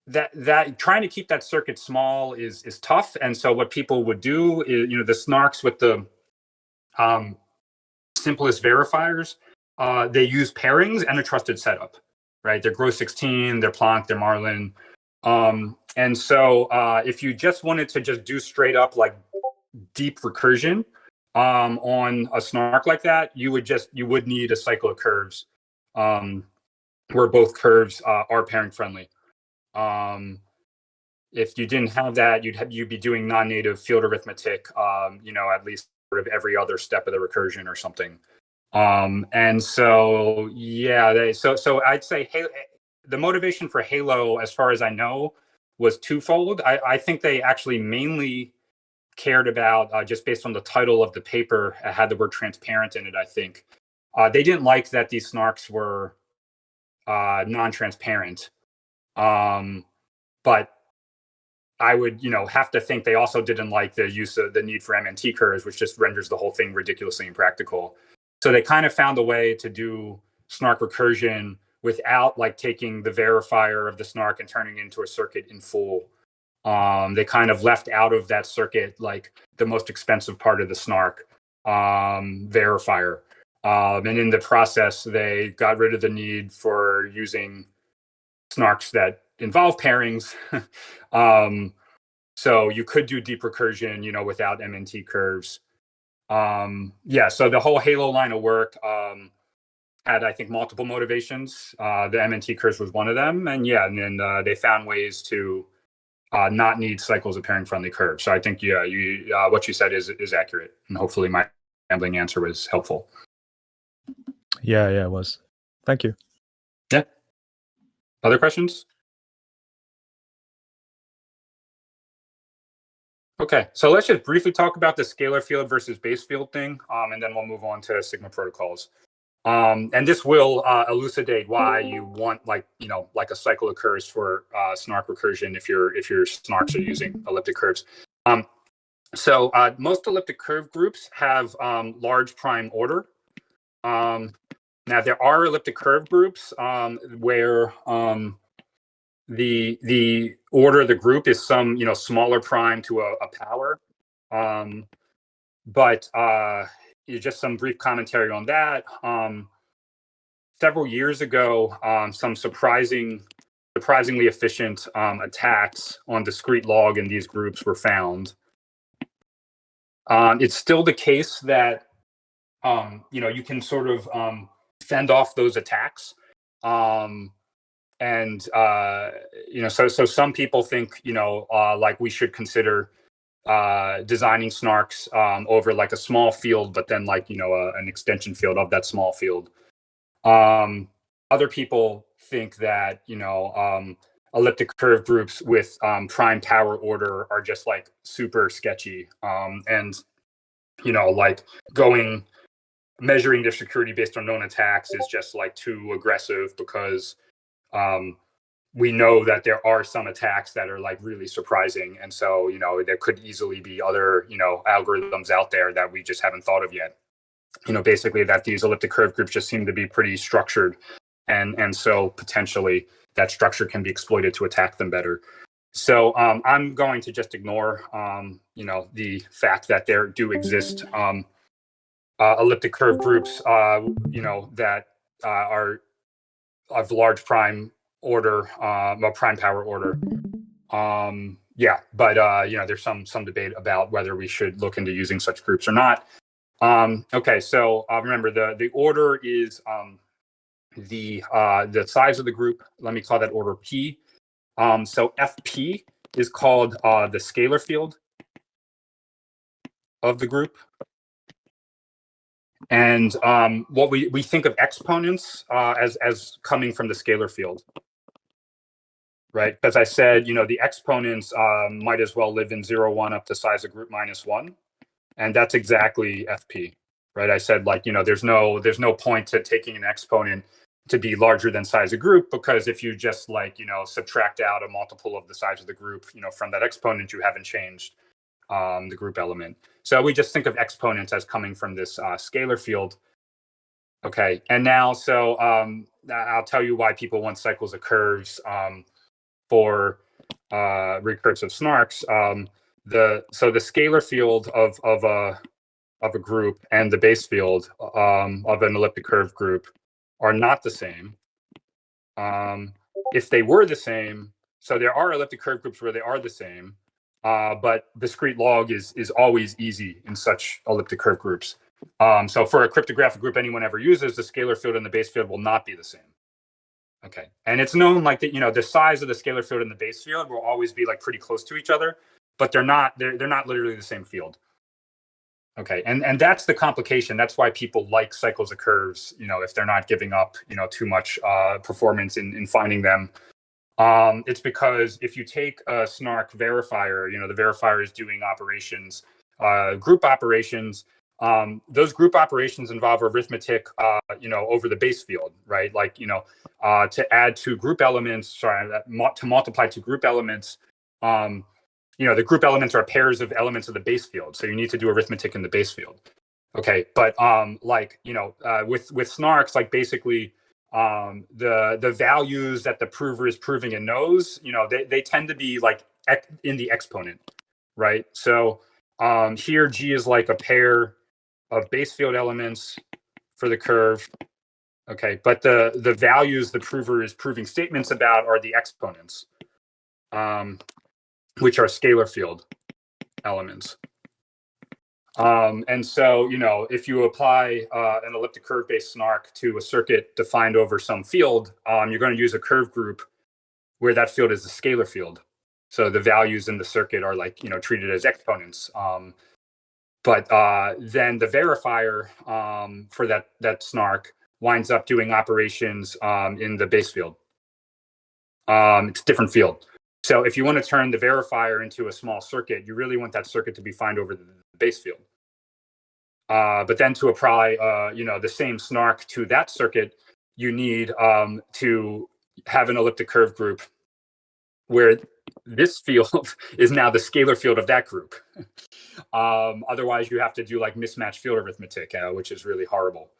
that trying to keep that circuit small is tough. And so what people would do is, the SNARKs with the simplest verifiers, they use pairings and a trusted setup, right? They're Gross 16, they're Planck, they're Marlin. And so if you just wanted to just do straight up like deep recursion on a SNARK like that, you would need a cycle of curves where both curves are pairing friendly. If you didn't have that, you'd be doing non-native field arithmetic, at least sort of every other step of the recursion or something. And so, yeah, so I'd say the motivation for Halo, as far as I know, was twofold. I think they actually mainly cared about, just based on the title of the paper, it had the word transparent in it, I think. They didn't like that these SNARKs were non-transparent. But I would, have to think they also didn't like the use of the need for MNT curves, which just renders the whole thing ridiculously impractical. So they kind of found a way to do SNARK recursion without like taking the verifier of the SNARK and turning it into a circuit in full. They kind of left out of that circuit like the most expensive part of the SNARK verifier. And in the process, they got rid of the need for using SNARKs that involve pairings. So you could do deep recursion, without MNT curves. So the whole Halo line of work had, I think, multiple motivations. The MNT curves was one of them. And then they found ways to not need cycles of pairing friendly curves. So I think, yeah, what you said is accurate, and hopefully my rambling answer was helpful. Yeah, it was. Thank you. Yeah. Other questions? Okay, so let's just briefly talk about the scalar field versus base field thing, and then we'll move on to Sigma protocols. And this will elucidate why you want, like a cycle occurs for snark recursion if your snarks are using elliptic curves. So most elliptic curve groups have large prime order. Now there are elliptic curve groups where the order of the group is some smaller prime to a power. But just some brief commentary on that. Several years ago, some surprisingly efficient attacks on discrete log in these groups were found. It's still the case that you can sort of fend off those attacks, and so some people think like we should consider designing snarks over like a small field, but then like an extension field of that small field. Other people think that elliptic curve groups with prime power order are just like super sketchy, and like measuring their security based on known attacks is just like too aggressive, because we know that there are some attacks that are like really surprising, and so there could easily be other algorithms out there that we just haven't thought of yet. Basically that these elliptic curve groups just seem to be pretty structured, and so potentially that structure can be exploited to attack them better. So I'm going to just ignore the fact that there do exist elliptic curve groups that are of large prime order, prime power order. Yeah, but there's some debate about whether we should look into using such groups or not. Okay, so remember the order is the size of the group. Let me call that order P. So FP is called the scalar field of the group. And what we think of exponents as coming from the scalar field, right? Because I said, the exponents might as well live in 0, 1 up to size of group -1. And that's exactly FP, right? I said, like, there's no point to taking an exponent to be larger than size of group, because if you just like, subtract out a multiple of the size of the group, from that exponent, you haven't changed the group element. So we just think of exponents as coming from this scalar field. Okay, and now, so I'll tell you why people want cycles of curves for recursive snarks. So the scalar field of a group and the base field of an elliptic curve group are not the same. If they were the same, so there are elliptic curve groups where they are the same, but discrete log is always easy in such elliptic curve groups. So for a cryptographic group anyone ever uses, the scalar field and the base field will not be the same. Okay, and it's known like that, the size of the scalar field and the base field will always be like pretty close to each other, but they're not literally the same field. Okay, and that's the complication. That's why people like cycles of curves, if they're not giving up, too much performance in finding them. It's because if you take a snark verifier, the verifier is doing operations, group operations. Those group operations involve arithmetic, over the base field, right? Like, to add two group elements, to multiply two group elements. The group elements are pairs of elements of the base field, so you need to do arithmetic in the base field. Okay, but with snarks, like basically the values that the prover is proving and knows, they tend to be like in the exponent, right? So here G is like a pair of base field elements for the curve. Okay, but the values the prover is proving statements about are the exponents, which are scalar field elements. And so, if you apply an elliptic curve based snark to a circuit defined over some field, you're going to use a curve group where that field is a scalar field. So the values in the circuit are like, treated as exponents. But then the verifier for that snark winds up doing operations in the base field. It's a different field. So if you want to turn the verifier into a small circuit, you really want that circuit to be defined over the base field. But then to apply, the same snark to that circuit, you need to have an elliptic curve group where this field is now the scalar field of that group. Otherwise, you have to do like mismatched field arithmetic, which is really horrible.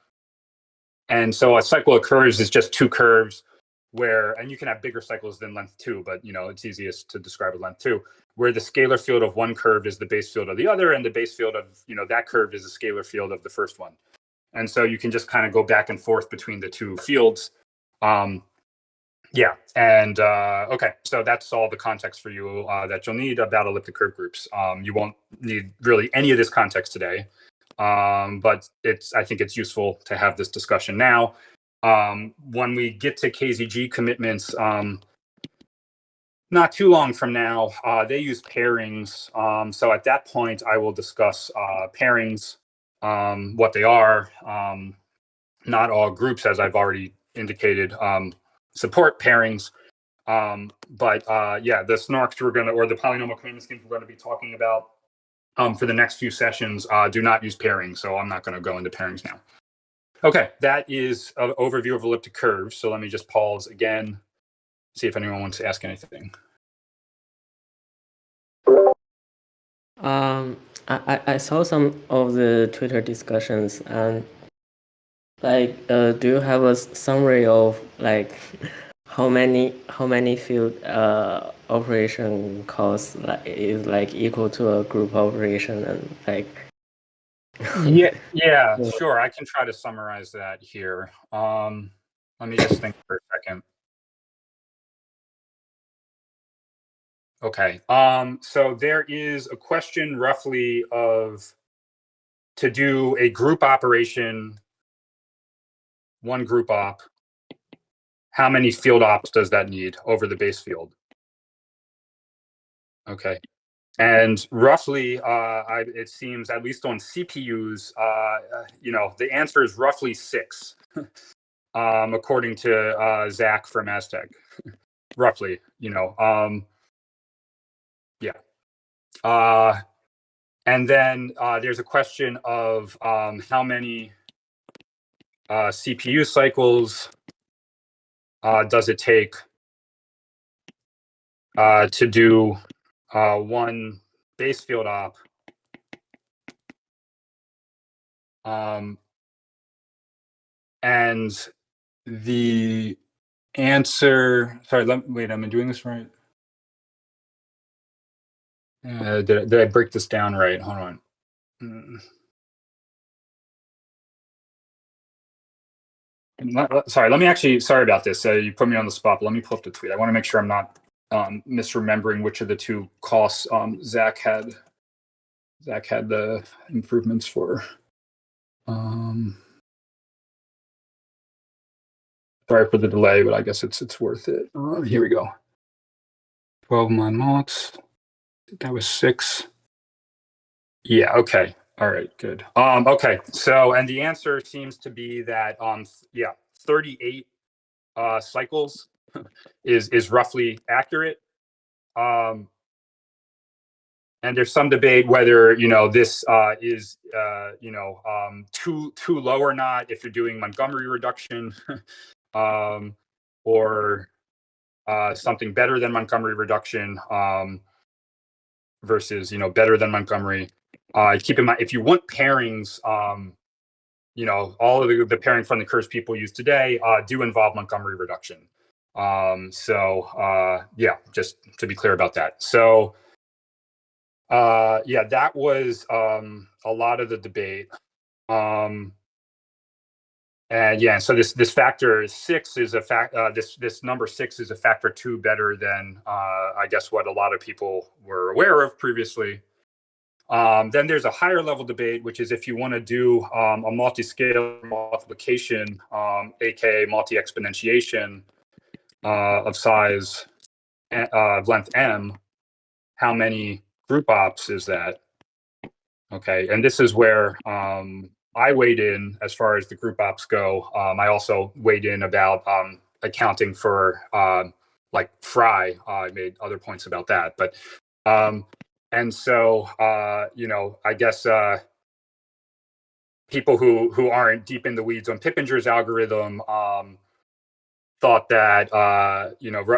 And so a cycle of curves is just two curves and you can have bigger cycles than length 2, but it's easiest to describe as length 2, where the scalar field of one curve is the base field of the other, and the base field of that curve is the scalar field of the first one. And so you can just kind of go back and forth between the two fields. Okay, so that's all the context for you that you'll need about elliptic curve groups. You won't need really any of this context today, but I think it's useful to have this discussion now. When we get to KZG commitments, not too long from now, they use pairings. So at that point, I will discuss pairings, what they are. Not all groups, as I've already indicated, support pairings. But the snarks or the polynomial commitment schemes we're going to be talking about for the next few sessions do not use pairings. So I'm not going to go into pairings now. Okay, that is an overview of elliptic curves. So let me just pause again, see if anyone wants to ask anything. I saw some of the Twitter discussions, and do you have a summary of like how many field operation costs is like equal to a group operation, and like yeah, sure. I can try to summarize that here. Let me just think for a second. Okay. So there is a question roughly of to do a group operation, one group op, how many field ops does that need over the base field? Okay. And roughly, it seems, at least on CPUs, the answer is roughly 6, according to Zach from Aztec. Roughly, and then there's a question of how many CPU cycles does it take to do one base field op. And the answer, sorry, wait, am I doing this right? Did I break this down right? Hold on. Sorry, let me actually, sorry about this. You put me on the spot, but let me pull up the tweet. I want to make sure I'm not misremembering which of the two costs Zach had the improvements for. Sorry for the delay, but I guess it's worth it. Here we go. 12 mon-mots. That was 6. Yeah. Okay. All right. Good. Okay. So, and the answer seems to be that 38 cycles is roughly accurate. And there's some debate whether this is too low or not if you're doing Montgomery reduction, or something better than Montgomery reduction versus better than Montgomery. Keep in mind, if you want pairings, all of the pairing friendly curves people use today do involve Montgomery reduction. Just to be clear about that. So that was a lot of the debate. So this factor 6 is a this number 6 is a factor 2 better than I guess what a lot of people were aware of previously. Then there's a higher level debate, which is if you want to do a multi-scale multiplication, aka multi-exponentiation of size of length m, how many group ops is that? Okay, and this is where I weighed in as far as the group ops go. I also weighed in about accounting for like Fry. I made other points about that, but and so I guess people who aren't deep in the weeds on Pippinger's algorithm thought that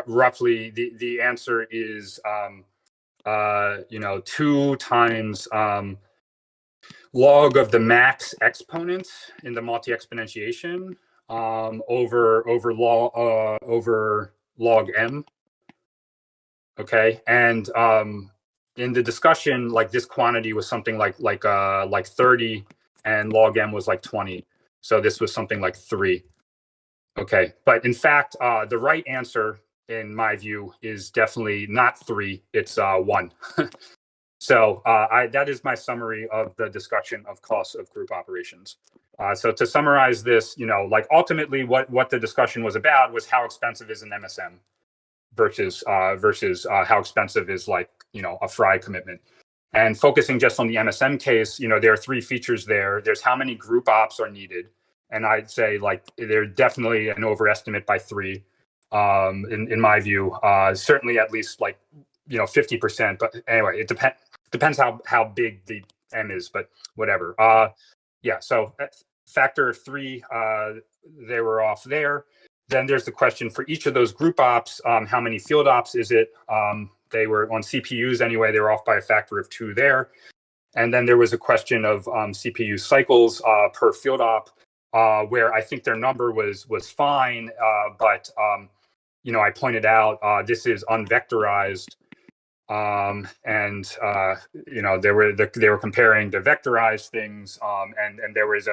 roughly the answer is 2 times log of the max exponent in the multi-exponentiation over log m. Okay, and in the discussion, like this quantity was something like 30, and log m was like 20. So this was something like 3. Okay, but in fact, the right answer, in my view, is definitely not 3. It's 1. So that is my summary of the discussion of costs of group operations. So to summarize this, like ultimately what the discussion was about was how expensive is an MSM versus how expensive is like, a Fry commitment. And focusing just on the MSM case, there are 3 features there. There's how many group ops are needed. And I'd say like they're definitely an overestimate by 3 in my view, certainly at least like, 50%. But anyway, it depends how big the M is, but whatever. Yeah, so factor of 3, they were off there. Then there's the question for each of those group ops, how many field ops is it? They were on CPUs anyway, they were off by a factor of 2 there. And then there was a question of CPU cycles per field op, where I think their number was fine, but I pointed out this is unvectorized. And they were comparing the vectorized things, and there was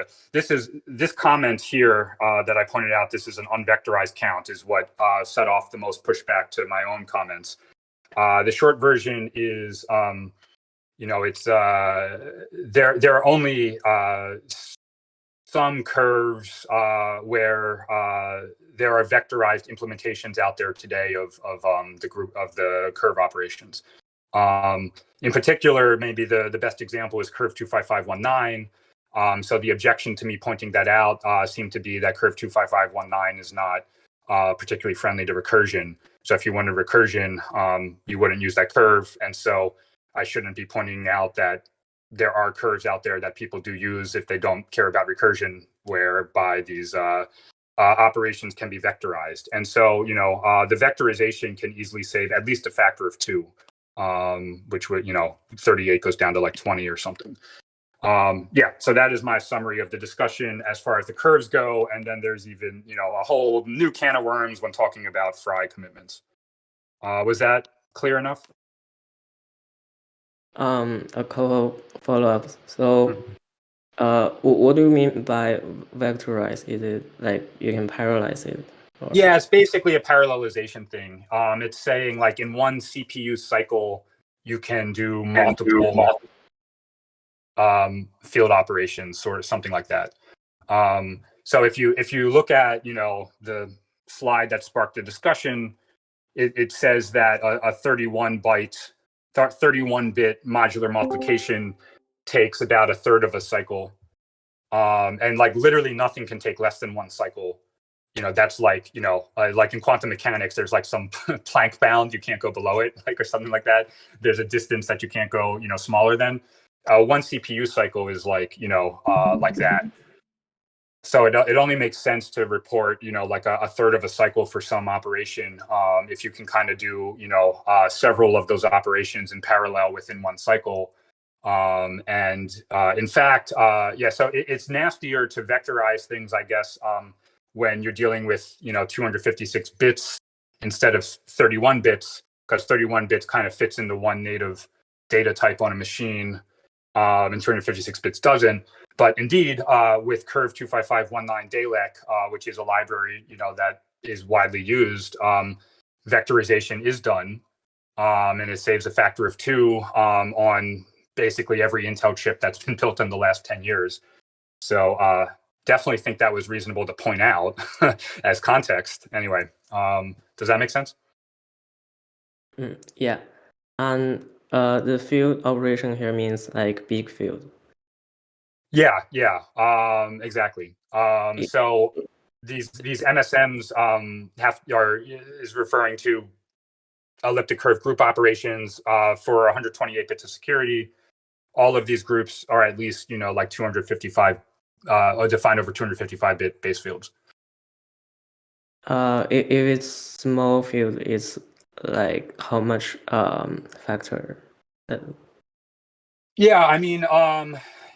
this comment here that I pointed out. This is an unvectorized count, is what set off the most pushback to my own comments. The short version is, it's there are only some curves where there are vectorized implementations out there today of the curve operations. In particular, maybe the best example is curve 25519. So the objection to me pointing that out seemed to be that curve 25519 is not particularly friendly to recursion. So if you wanted recursion, you wouldn't use that curve. And so I shouldn't be pointing out that there are curves out there that people do use if they don't care about recursion, whereby these operations can be vectorized. And so, the vectorization can easily save at least a factor of 2, which would, 38 goes down to like 20 or something. Yeah, so that is my summary of the discussion as far as the curves go. And then there's even, a whole new can of worms when talking about Fry commitments. Was that clear enough? A couple follow-ups. So, what do you mean by vectorize? Is it like you can parallelize it? Or? Yeah, it's basically a parallelization thing. It's saying like in one CPU cycle, you can do multiple field operations, sort of something like that. So if you look at the slide that sparked the discussion, it says that a 31-bit modular multiplication takes about a third of a cycle, and like literally nothing can take less than 1 cycle. That's like like in quantum mechanics, there's like some Planck bound, you can't go below it, like, or something like that. There's a distance that you can't go smaller than. 1 CPU cycle is like like that. So it only makes sense to report like a third of a cycle for some operation, if you can kind of do several of those operations in parallel within 1 cycle. And in fact, yeah, so it's nastier to vectorize things, I guess, when you're dealing with 256 bits instead of 31 bits, because 31 bits kind of fits into 1 native data type on a machine, and 256 bits doesn't. But indeed, with curve 25519 DALEC, which is a library that is widely used, vectorization is done, and it saves a factor of 2 on basically every Intel chip that's been built in the last 10 years. So definitely think that was reasonable to point out as context. Anyway, does that make sense? Yeah. And The field operation here means like big field. Yeah, exactly. So these MSMs is referring to elliptic curve group operations for 128 bits of security. All of these groups are at least like 255 or defined over 255-bit base fields. If it's small field, it's like how much factor? Yeah, I mean,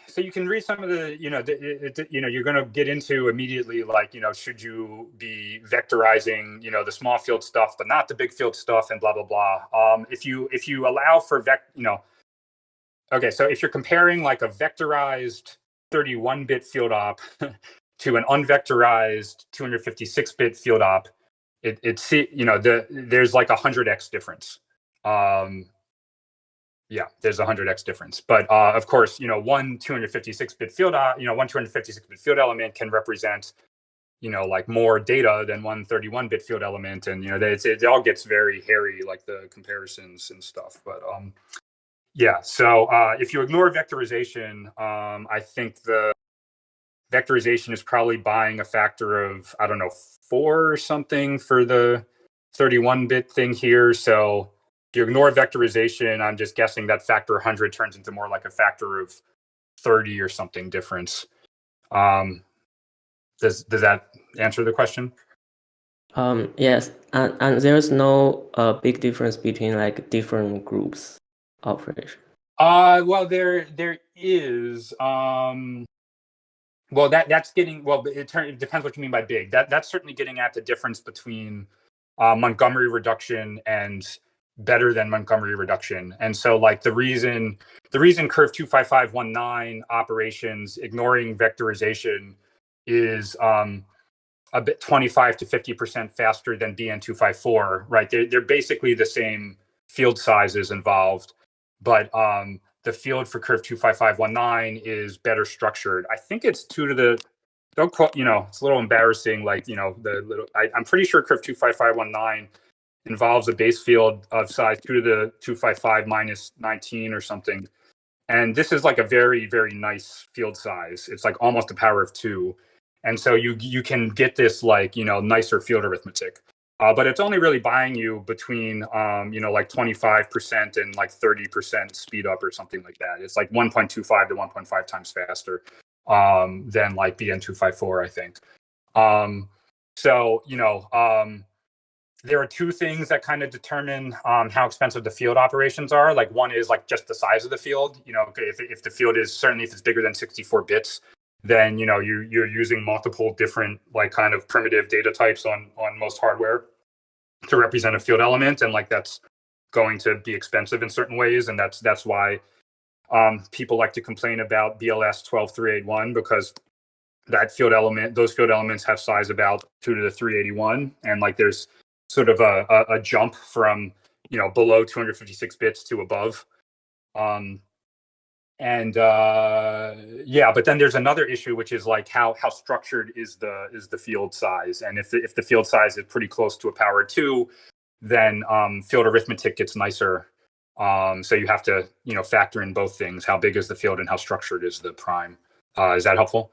so you can read some of the, you're going to get into immediately, like, should you be vectorizing, the small field stuff, but not the big field stuff, and blah blah blah. If you allow for okay, so if you're comparing like a vectorized 31-bit field op to an unvectorized 256-bit field op, there's like 100x difference. Yeah, there's a 100x difference. But of course, one 256-bit field, one 256-bit field element can represent, like more data than one 31-bit field element, and it all gets very hairy, like the comparisons and stuff. But yeah, so if you ignore vectorization, I think the vectorization is probably buying a factor of, I don't know, 4 or something for the 31-bit thing here. So if you ignore vectorization, I'm just guessing that factor 100 turns into more like a factor of 30 or something difference. Does that answer the question? Yes, and there's no big difference between like different groups operation. Well, there is. Well, that's getting, well, it depends what you mean by big. That's certainly getting at the difference between Montgomery reduction and better than Montgomery reduction. And so like the reason curve 25519 operations ignoring vectorization is a bit 25 to 50% faster than BN254, right? They're basically the same field sizes involved, but the field for curve 25519 is better structured. I think it's 2 to the, don't quote, it's a little embarrassing, like, I'm pretty sure curve 25519 involves a base field of size 2 to the 255 minus 19 or something. And this is like a very, very nice field size. It's like almost a power of 2. And so you can get this like, nicer field arithmetic. But it's only really buying you between, like 25% and like 30% speed up or something like that. It's like 1.25 to 1.5 times faster than like BN254, I think. So, there are 2 things that kind of determine how expensive the field operations are. Like one is like just the size of the field. If the field is, certainly if it's bigger than 64 bits, then you're using multiple different like kind of primitive data types on most hardware to represent a field element, and like that's going to be expensive in certain ways, and that's why people like to complain about BLS 12381, because those field elements have size about 2 to the 381, and like there's sort of a jump from below 256 bits to above. But then there's another issue, which is like how structured is the field size, and if the field size is pretty close to a power of 2, then field arithmetic gets nicer. So you have to factor in both things: how big is the field and how structured is the prime. Is that helpful?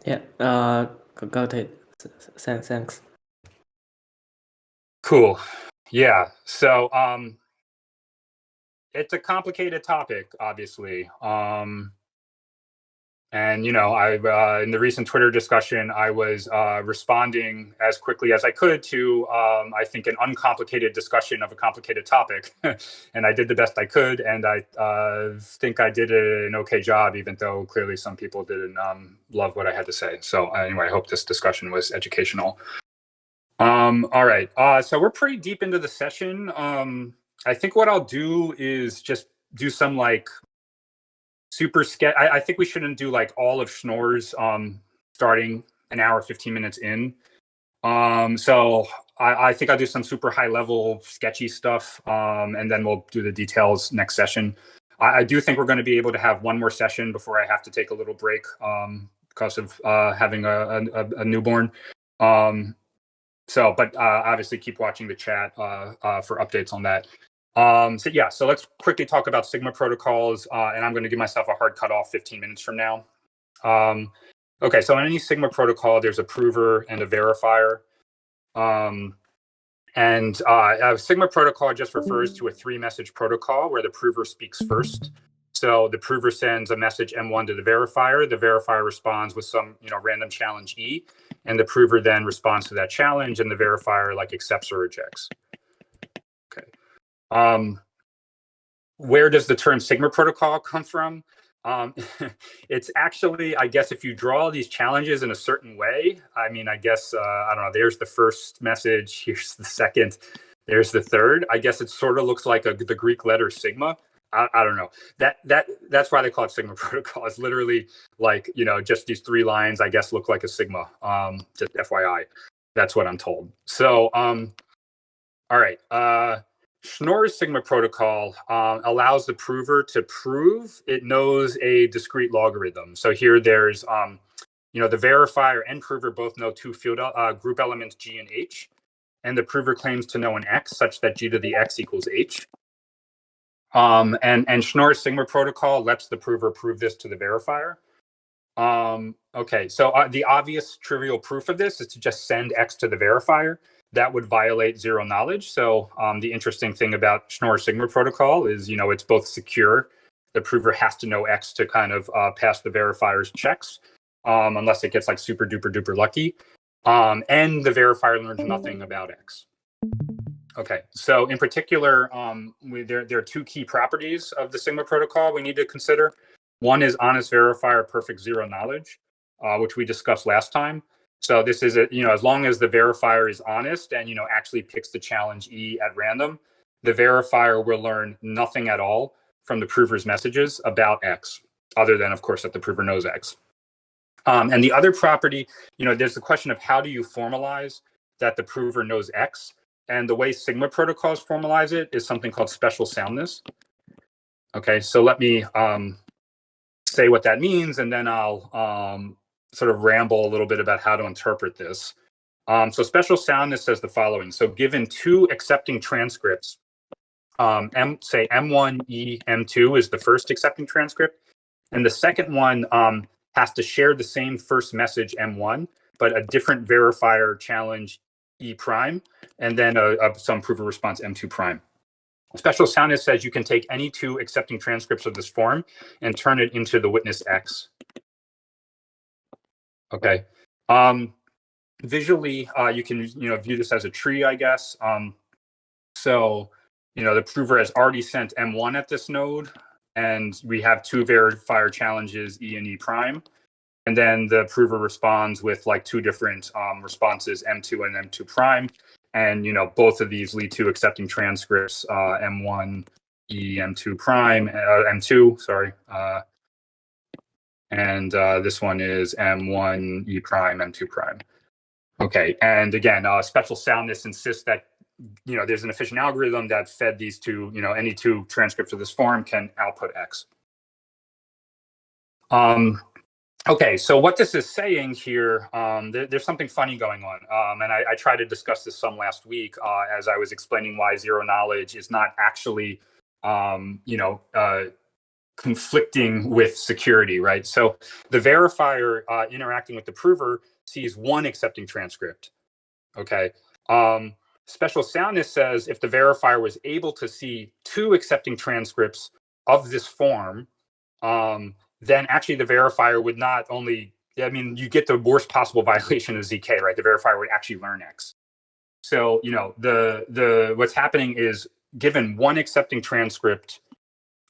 Yeah. Got it. Thanks. Cool. Yeah. So it's a complicated topic, obviously. And I in the recent Twitter discussion, I was responding as quickly as I could to I think an uncomplicated discussion of a complicated topic, and I did the best I could, and I think I did an okay job, even though clearly some people didn't love what I had to say. So anyway, I hope this discussion was educational. All right, so we're pretty deep into the session. I think what I'll do is just do some like super sketch. I think we shouldn't do like all of Schnorr's starting an hour 15 minutes in. So I think I'll do some super high level sketchy stuff, and then we'll do the details next session. I do think we're going to be able to have one more session before I have to take a little break because of having a newborn. But obviously keep watching the chat for updates on that. So let's quickly talk about Sigma protocols, and I'm going to give myself a hard cutoff 15 minutes from now. Okay, so in any Sigma protocol, there's a prover and a verifier. A Sigma protocol just refers to a 3-message protocol where the prover speaks first. So the prover sends a message M1 to the verifier responds with some random challenge E, and the prover then responds to that challenge, and the verifier like accepts or rejects. Okay. Where does the term Sigma protocol come from? It's actually, I guess, if you draw these challenges in a certain way, I mean, I guess, I don't know, there's the first message, here's the second, there's the third. I guess it sort of looks like the Greek letter sigma. I don't know. That's why they call it Sigma protocol. It's literally like, just these 3 lines, I guess, look like a sigma. Just FYI, that's what I'm told. So, all right. Schnorr's Sigma protocol allows the prover to prove it knows a discrete logarithm. So here there's, the verifier and prover both know 2 field group elements G and H, and the prover claims to know an X such that G to the X equals H. And Schnorr's Sigma protocol lets the prover prove this to the verifier. Okay, so the obvious trivial proof of this is to just send X to the verifier. That would violate zero knowledge. So the interesting thing about Schnorr's Sigma protocol is, it's both secure. The prover has to know X to kind of pass the verifier's checks, unless it gets like super duper duper lucky. And the verifier learns nothing about X. Okay, so in particular, there are 2 key properties of the Sigma protocol we need to consider. One is honest verifier, perfect zero knowledge, which we discussed last time. So this is, as long as the verifier is honest and, actually picks the challenge E at random, the verifier will learn nothing at all from the prover's messages about X, other than, of course, that the prover knows X. And the other property, there's the question of how do you formalize that the prover knows X? And the way Sigma protocols formalize it is something called special soundness. Okay, so let me say what that means, and then I'll sort of ramble a little bit about how to interpret this. So special soundness says the following. So given 2 accepting transcripts, say M1, E, M2 is the first accepting transcript, and the second one has to share the same first message M1, but a different verifier challenge E prime, and then some prover response M2 prime. Special soundness says you can take any 2 accepting transcripts of this form and turn it into the witness X. Okay. Visually, you can view this as a tree, I guess. So the prover has already sent M1 at this node, and we have 2 verifier challenges E and E prime. And then the prover responds with like 2 different responses, M2 and M2 prime. And, both of these lead to accepting transcripts, M1, E, M2 prime, M2, sorry. And this one is M1, E prime, M2 prime. Okay, and again, special soundness insists that, there's an efficient algorithm that fed these 2, any 2 transcripts of this form can output X. Okay, so what this is saying here, there's something funny going on. And I tried to discuss this some last week as I was explaining why zero knowledge is not actually, conflicting with security, right? So the verifier interacting with the prover sees 1 accepting transcript, okay? Special soundness says if the verifier was able to see 2 accepting transcripts of this form, then actually the verifier would not only, you get the worst possible violation of ZK, right? The verifier would actually learn X. So, the what's happening is given 1 accepting transcript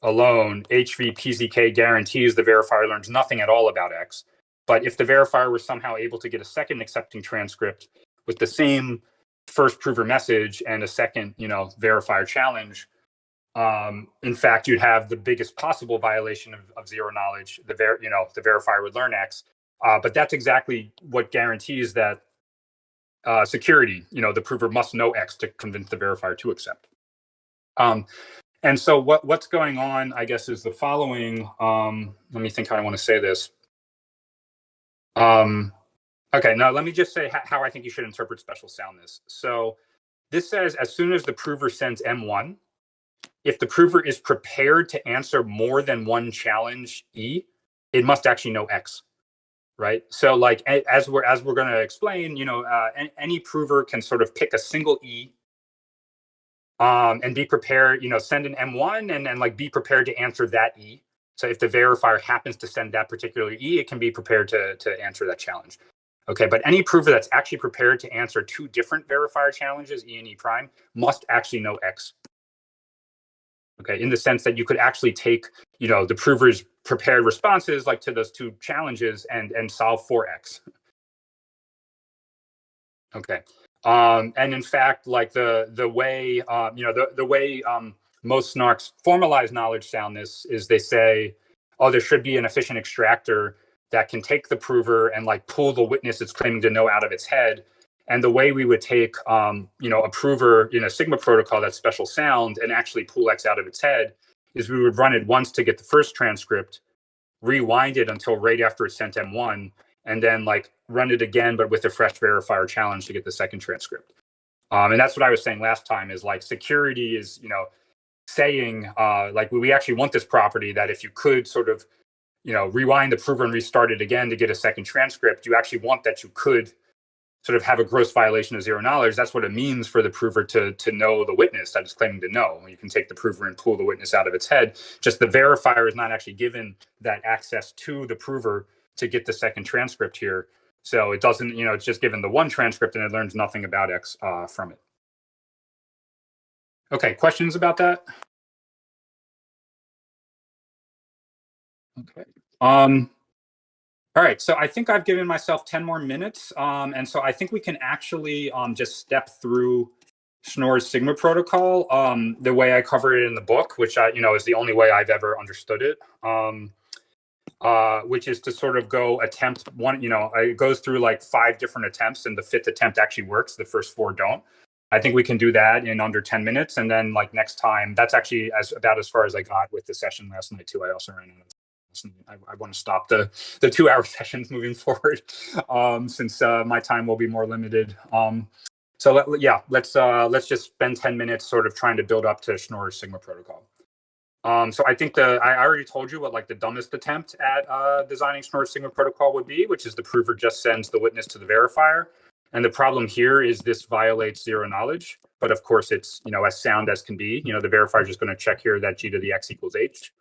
alone, HV-PZK guarantees the verifier learns nothing at all about X. But if the verifier were somehow able to get a second accepting transcript with the same first prover message and a second, verifier challenge, in fact, you'd have the biggest possible violation of zero knowledge. The verifier would learn X, but that's exactly what guarantees that security. The prover must know X to convince the verifier to accept. And so what's going on, I guess, is the following. Let me think how I want to say this. Okay, now let me just say how I think you should interpret special soundness. So this says as soon as the prover sends M1, if the prover is prepared to answer more than one challenge E, it must actually know X, right? So like as we're going to explain, any prover can sort of pick a single E, and be prepared, send an M1 and like be prepared to answer that E. So if the verifier happens to send that particular E, it can be prepared to answer that challenge. Okay, but any prover that's actually prepared to answer two different verifier challenges, E and E prime, must actually know X. Okay, in the sense that you could actually take, the prover's prepared responses like to those two challenges and solve for X. Okay. And in fact, like the way the way most snarks formalize knowledge soundness is they say, oh, there should be an efficient extractor that can take the prover and like pull the witness it's claiming to know out of its head. And the way we would take a prover in a Sigma protocol, that special sound, and actually pull X out of its head is we would run it once to get the first transcript, rewind it until right after it sent M1, and then like run it again, but with a fresh verifier challenge to get the second transcript. And that's what I was saying last time is like security is, saying like we actually want this property that if you could sort of, rewind the prover and restart it again to get a second transcript, you actually want that you could sort of have a gross violation of zero knowledge. That's what it means for the prover to know the witness that it's claiming to know. You can take the prover and pull the witness out of its head. Just the verifier is not actually given that access to the prover to get the second transcript here. So it doesn't, it's just given the one transcript and it learns nothing about X from it. Okay, questions about that? Okay. All right, so I think I've given myself 10 more minutes. And so I think we can actually just step through Schnorr's Sigma protocol the way I cover it in the book, which is the only way I've ever understood it. Which is to sort of go attempt one, it goes through like 5 different attempts and the 5th attempt actually works. The first 4 don't. I think we can do that in under 10 minutes. And then like next time, that's actually about as far as I got with the session last night too. I also ran out of I want to stop the 2-hour sessions moving forward since my time will be more limited. So let's just spend 10 minutes sort of trying to build up to Schnorr's Sigma protocol. So I think I already told you what like the dumbest attempt at designing Schnorr's Sigma protocol would be, which is the prover just sends the witness to the verifier. And the problem here is this violates zero knowledge, but of course it's, as sound as can be. The verifier is just going to check here that g to the x equals h.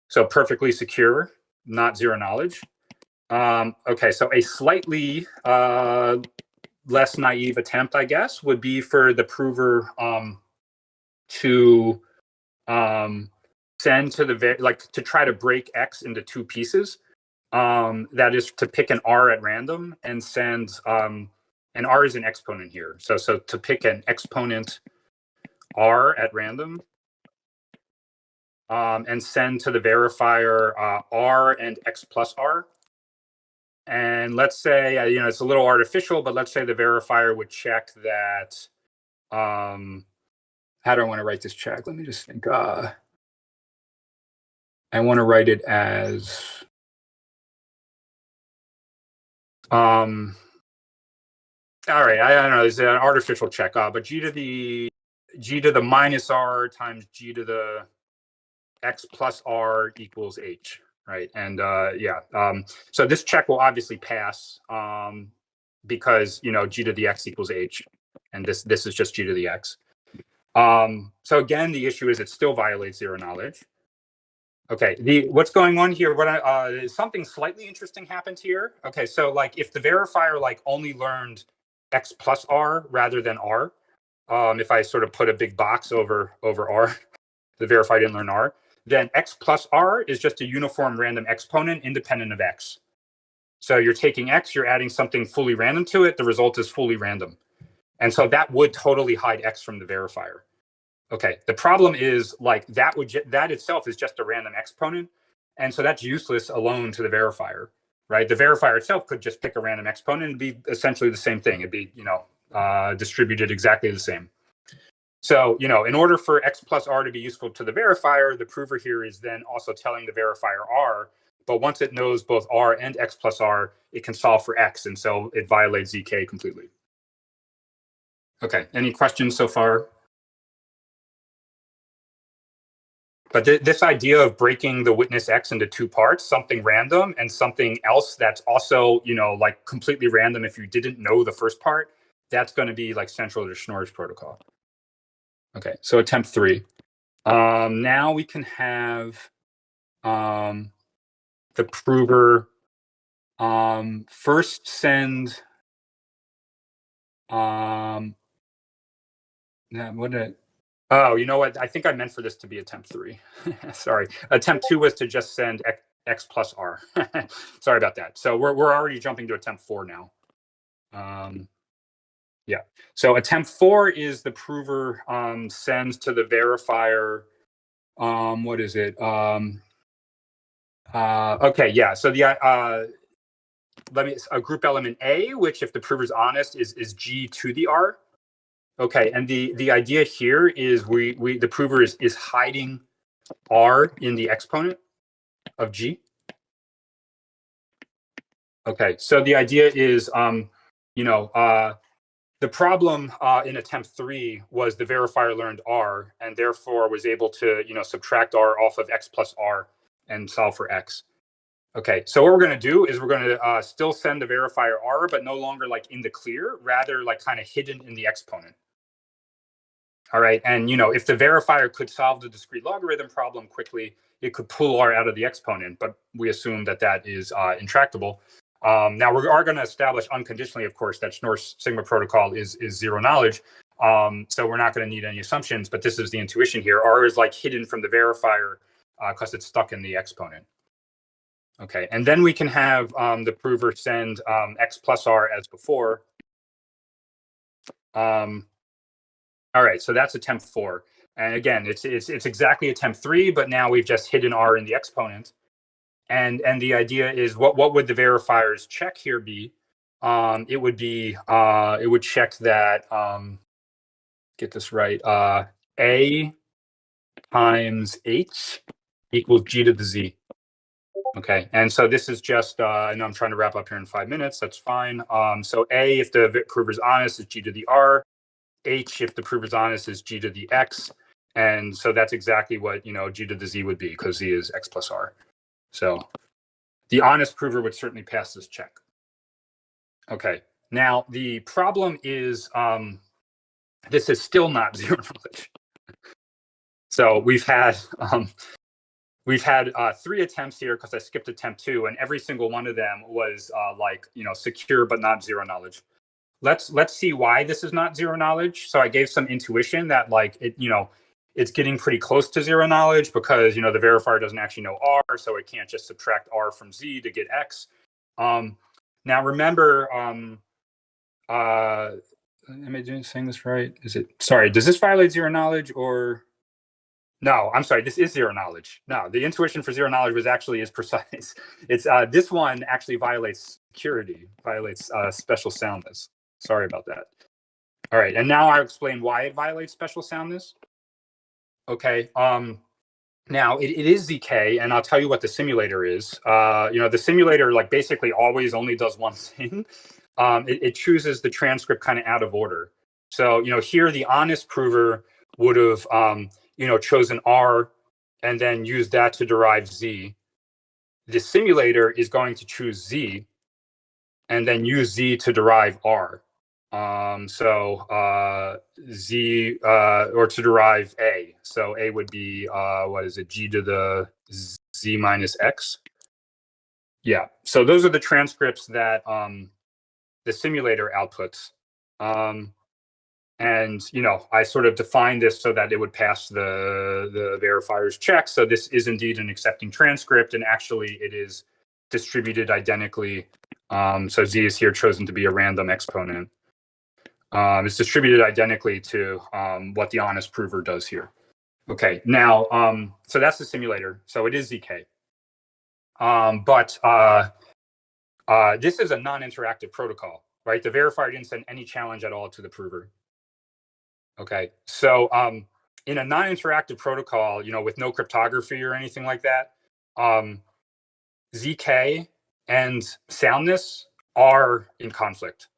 So perfectly secure, not zero knowledge. Okay, so a slightly less naive attempt, I guess, would be for the prover to send to the to try to break X into 2 pieces. That is to pick an R at random and send and R is an exponent here. So to pick an exponent R at random. And send to the verifier R and X plus R. And let's say, it's a little artificial, but let's say the verifier would check that. How do I want to write this check? Let me just think. I want to write it as. All right, I don't know. It's an artificial check, but g to the minus R times g to the X plus R equals H, right? And so this check will obviously pass because, g to the X equals H, and this is just g to the X. So again, the issue is it still violates zero knowledge. Okay, what's going on here? Something slightly interesting happened here. Okay, so like if the verifier like only learned X plus R rather than R, if I sort of put a big box over R, the verifier didn't learn R, then X plus R is just a uniform random exponent independent of X. So you're taking X, you're adding something fully random to it, the result is fully random. And so that would totally hide X from the verifier. Okay, the problem is like that itself is just a random exponent. And so that's useless alone to the verifier, right? The verifier itself could just pick a random exponent and be essentially the same thing. It'd be, distributed exactly the same. So, in order for X plus R to be useful to the verifier, the prover here is then also telling the verifier R, but once it knows both R and X plus R, it can solve for X, and so it violates ZK completely. Okay, any questions so far? But this idea of breaking the witness X into two parts, something random and something else that's also, like completely random if you didn't know the first part, that's going to be like central to Schnorr's protocol. Okay, so attempt 3. Now we can have the prover first send oh, you know what? I think I meant for this to be attempt 3. Sorry. Attempt 2 was to just send X plus R. Sorry about that. So we're already jumping to attempt 4 now. Yeah. So attempt 4 is the prover sends to the verifier. What is it? Okay. Yeah. So the a group element A, which if the prover's honest is G to the R. Okay, and the idea here is the prover is hiding R in the exponent of G. Okay, so the idea is, the problem in attempt 3 was the verifier learned R and therefore was able to, subtract R off of X plus R and solve for X. Okay, so what we're going to do is we're going to still send the verifier R, but no longer like in the clear, rather like kind of hidden in the exponent. All right, and if the verifier could solve the discrete logarithm problem quickly, it could pull R out of the exponent, but we assume that is intractable. Now we are going to establish unconditionally, of course, that Schnorr's sigma protocol is zero knowledge. So we're not going to need any assumptions, but this is the intuition here. R is like hidden from the verifier because it's stuck in the exponent. Okay, and then we can have the prover send X plus R as before. All right, so that's attempt 4. And again, it's exactly attempt 3, but now we've just hidden R in the exponent. And the idea is what would the verifier's check here be? It would be it would check that get this right, A times H equals G to the Z. Okay, and so this is just I know I'm trying to wrap up here in 5 minutes. That's fine. So A, if the prover's honest, is G to the R. H, if the prover's honest, is G to the X. And so that's exactly what, G to the Z would be, because Z is X plus R. So the honest prover would certainly pass this check. Okay, now the problem is this is still not zero knowledge. So we've had 3 attempts here because I skipped attempt 2, and every single one of them was secure but not zero knowledge. Let's see why this is not zero knowledge. So I gave some intuition that it's getting pretty close to zero knowledge because the verifier doesn't actually know R, so it can't just subtract R from Z to get X. Now remember, am I saying this right? Sorry, does this violate zero knowledge or? No, I'm sorry, this is zero knowledge. No, the intuition for zero knowledge is precise. It's this one actually violates security, violates special soundness. Sorry about that. All right, and now I'll explain why it violates special soundness. Okay, now it is ZK, and I'll tell you what the simulator is. The simulator basically always only does one thing. It chooses the transcript kind of out of order. So here the honest prover would have chosen R and then used that to derive Z. The simulator is going to choose Z and then use Z to derive R. Z or to derive A. So A would be what is it? G to the Z minus X. Yeah. So those are the transcripts that the simulator outputs. And I sort of defined this so that it would pass the verifier's check. So this is indeed an accepting transcript, and actually it is distributed identically. So Z is here chosen to be a random exponent. It's distributed identically to what the honest prover does here. Okay, now, so that's the simulator. So it is ZK. But this is a non-interactive protocol, right? The verifier didn't send any challenge at all to the prover. Okay, so in a non-interactive protocol, with no cryptography or anything like that, ZK and soundness are in conflict.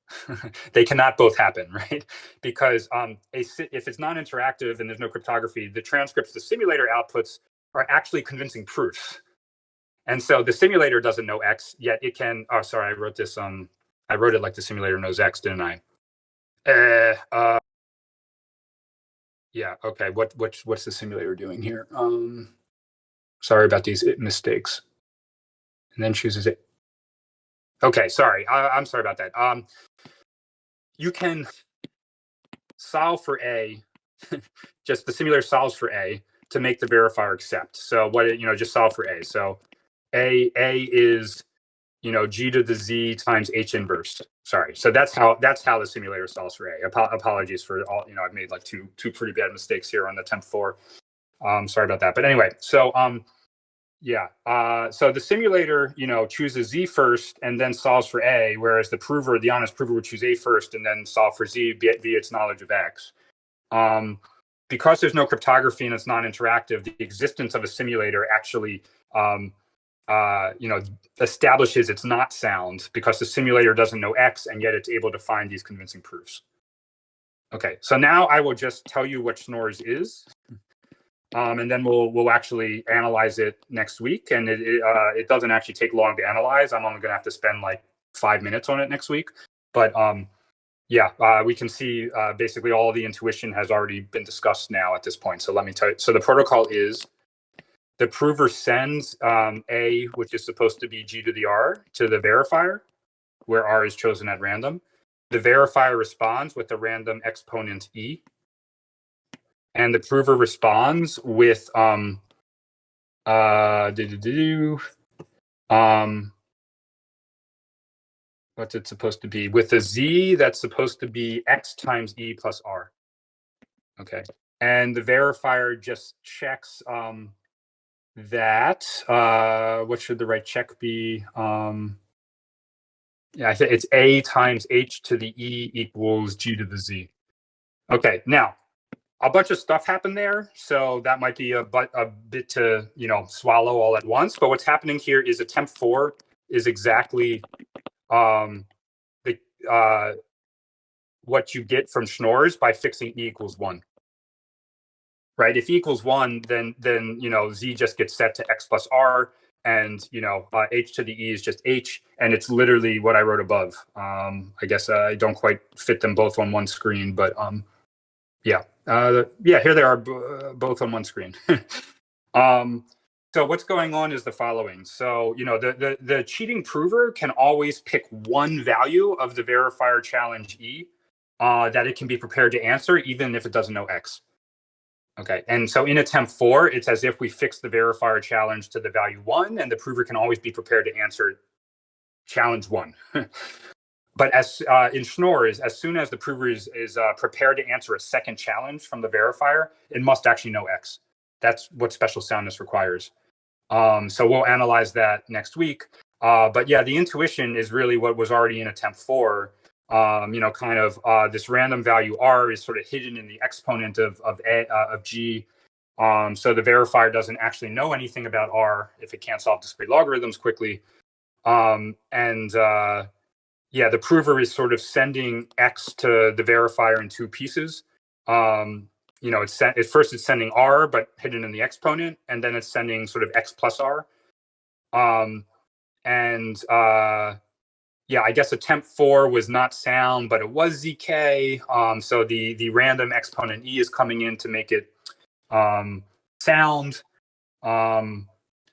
They cannot both happen, right? Because if it's non-interactive and there's no cryptography, the transcripts the simulator outputs are actually convincing proofs. And so the simulator doesn't know X, yet it can. Oh, sorry, I wrote this. I wrote it like the simulator knows X, didn't I? Yeah. Okay. What's the simulator doing here? Sorry about these mistakes. And then chooses it. Okay. Sorry. I'm sorry about that. You can solve for A. Just the simulator solves for A to make the verifier accept. So just solve for A. So A is, G to the Z times H inverse. Sorry. So that's how the simulator solves for A. Apologies for all, I've made like two pretty bad mistakes here on the temp 4. Sorry about that. But anyway, so, so the simulator, chooses Z first and then solves for A, whereas the honest prover would choose A first and then solve for Z via its knowledge of X. Because there's no cryptography and it's non-interactive, the existence of a simulator actually, establishes it's not sound because the simulator doesn't know X, and yet it's able to find these convincing proofs. Okay, so now I will just tell you what Schnorr's is, and then we'll actually analyze it next week. And it doesn't actually take long to analyze. I'm only going to have to spend like 5 minutes on it next week, but we can see basically all the intuition has already been discussed now at this point. So let me tell you. So the protocol is the prover sends A, which is supposed to be G to the R, to the verifier, where R is chosen at random. The verifier responds with the random exponent E. And the prover responds with what's it supposed to be? With a Z that's supposed to be X times E plus R. Okay. And the verifier just checks that. What should the right check be? I think it's A times H to the E equals G to the Z. Okay. Now, a bunch of stuff happened there, so that might be a bit to swallow all at once. But what's happening here is attempt 4 is exactly what you get from Schnorr's by fixing E equals 1. Right? If E equals 1, then Z just gets set to X plus R, and H to the E is just H, and it's literally what I wrote above. I guess I don't quite fit them both on one screen, but here they are both on one screen. So what's going on is the following. So, the cheating prover can always pick one value of the verifier challenge E that it can be prepared to answer, even if it doesn't know X. Okay, and so in attempt 4, it's as if we fix the verifier challenge to the value 1, and the prover can always be prepared to answer challenge 1. But as in Schnorr's, as soon as the prover is prepared to answer a second challenge from the verifier, it must actually know X. That's what special soundness requires. So we'll analyze that next week. But yeah, the intuition is really what was already in attempt 4. This random value R is sort of hidden in the exponent of G. So the verifier doesn't actually know anything about R if it can't solve discrete logarithms quickly. The prover is sort of sending X to the verifier in 2 pieces. At first it's sending R, but hidden in the exponent, and then it's sending sort of X plus R. I guess attempt 4 was not sound, but it was ZK. So the random exponent E is coming in to make it sound.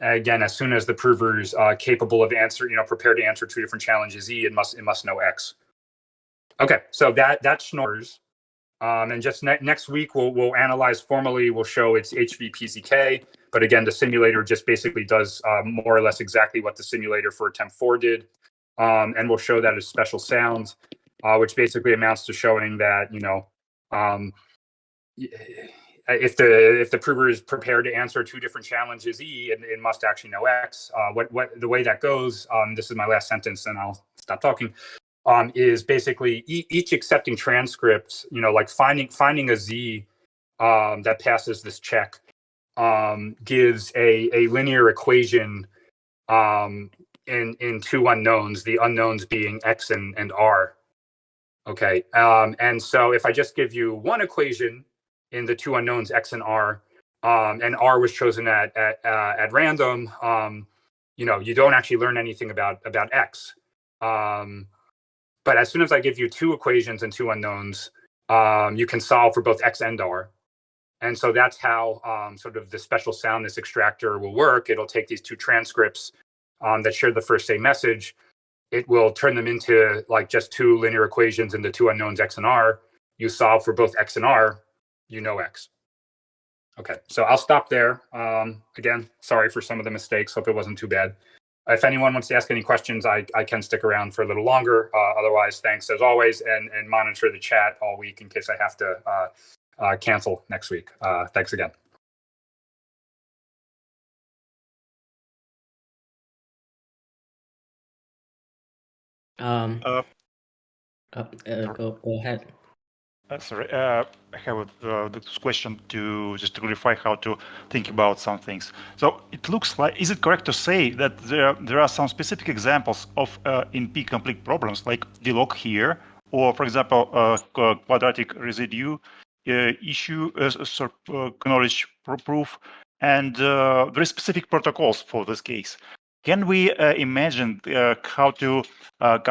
Again, as soon as the prover is capable of prepared to answer 2 different challenges E, it must know X. Okay, so that's Schnorr's. And just next week we'll analyze formally. We'll show its HVPZK, but again, the simulator just basically does more or less exactly what the simulator for attempt 4 did. And we'll show that as special sounds, which basically amounts to showing that if the prover is prepared to answer 2 different challenges E, it must actually know X. The way that goes, this is my last sentence, and I'll stop talking. Is basically each accepting transcript, like finding a Z that passes this check, gives a linear equation in 2 unknowns, the unknowns being X and R. Okay, and so if I just give you one equation in the 2 unknowns X and R, and R was chosen at random, you don't actually learn anything about X. But as soon as I give you two equations and two unknowns, you can solve for both X and R. And so that's how sort of the special soundness extractor will work. It'll take these two transcripts that share the first same message. It will turn them into like just two linear equations into two unknowns X and R. You solve for both X and R, you know X. Okay, so I'll stop there. Again, sorry for some of the mistakes. Hope it wasn't too bad. If anyone wants to ask any questions, I can stick around for a little longer. Otherwise, thanks as always, and monitor the chat all week in case I have to cancel next week. Thanks again. Go ahead. Sorry, I have this question to just to clarify how to think about some things. So it looks like, is it correct to say that there are some specific examples of NP-complete problems like the log here, or for example, quadratic residue issue, knowledge proof, and there are specific protocols for this case. Can we imagine how to have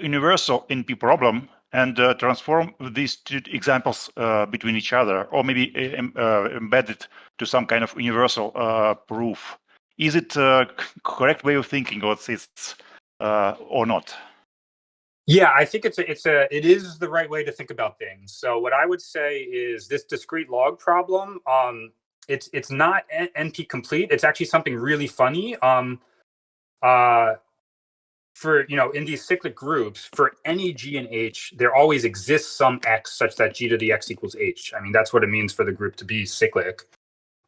universal NP problem and transform these two examples between each other, or maybe embed it to some kind of universal proof? Is it correct way of thinking, or it's or not? Yeah, I think it is the right way to think about things. So what I would say is this discrete log problem. It's not NP complete. It's actually something really funny. For in these cyclic groups, for any G and H, there always exists some X such that G to the X equals H. I mean, that's what it means for the group to be cyclic.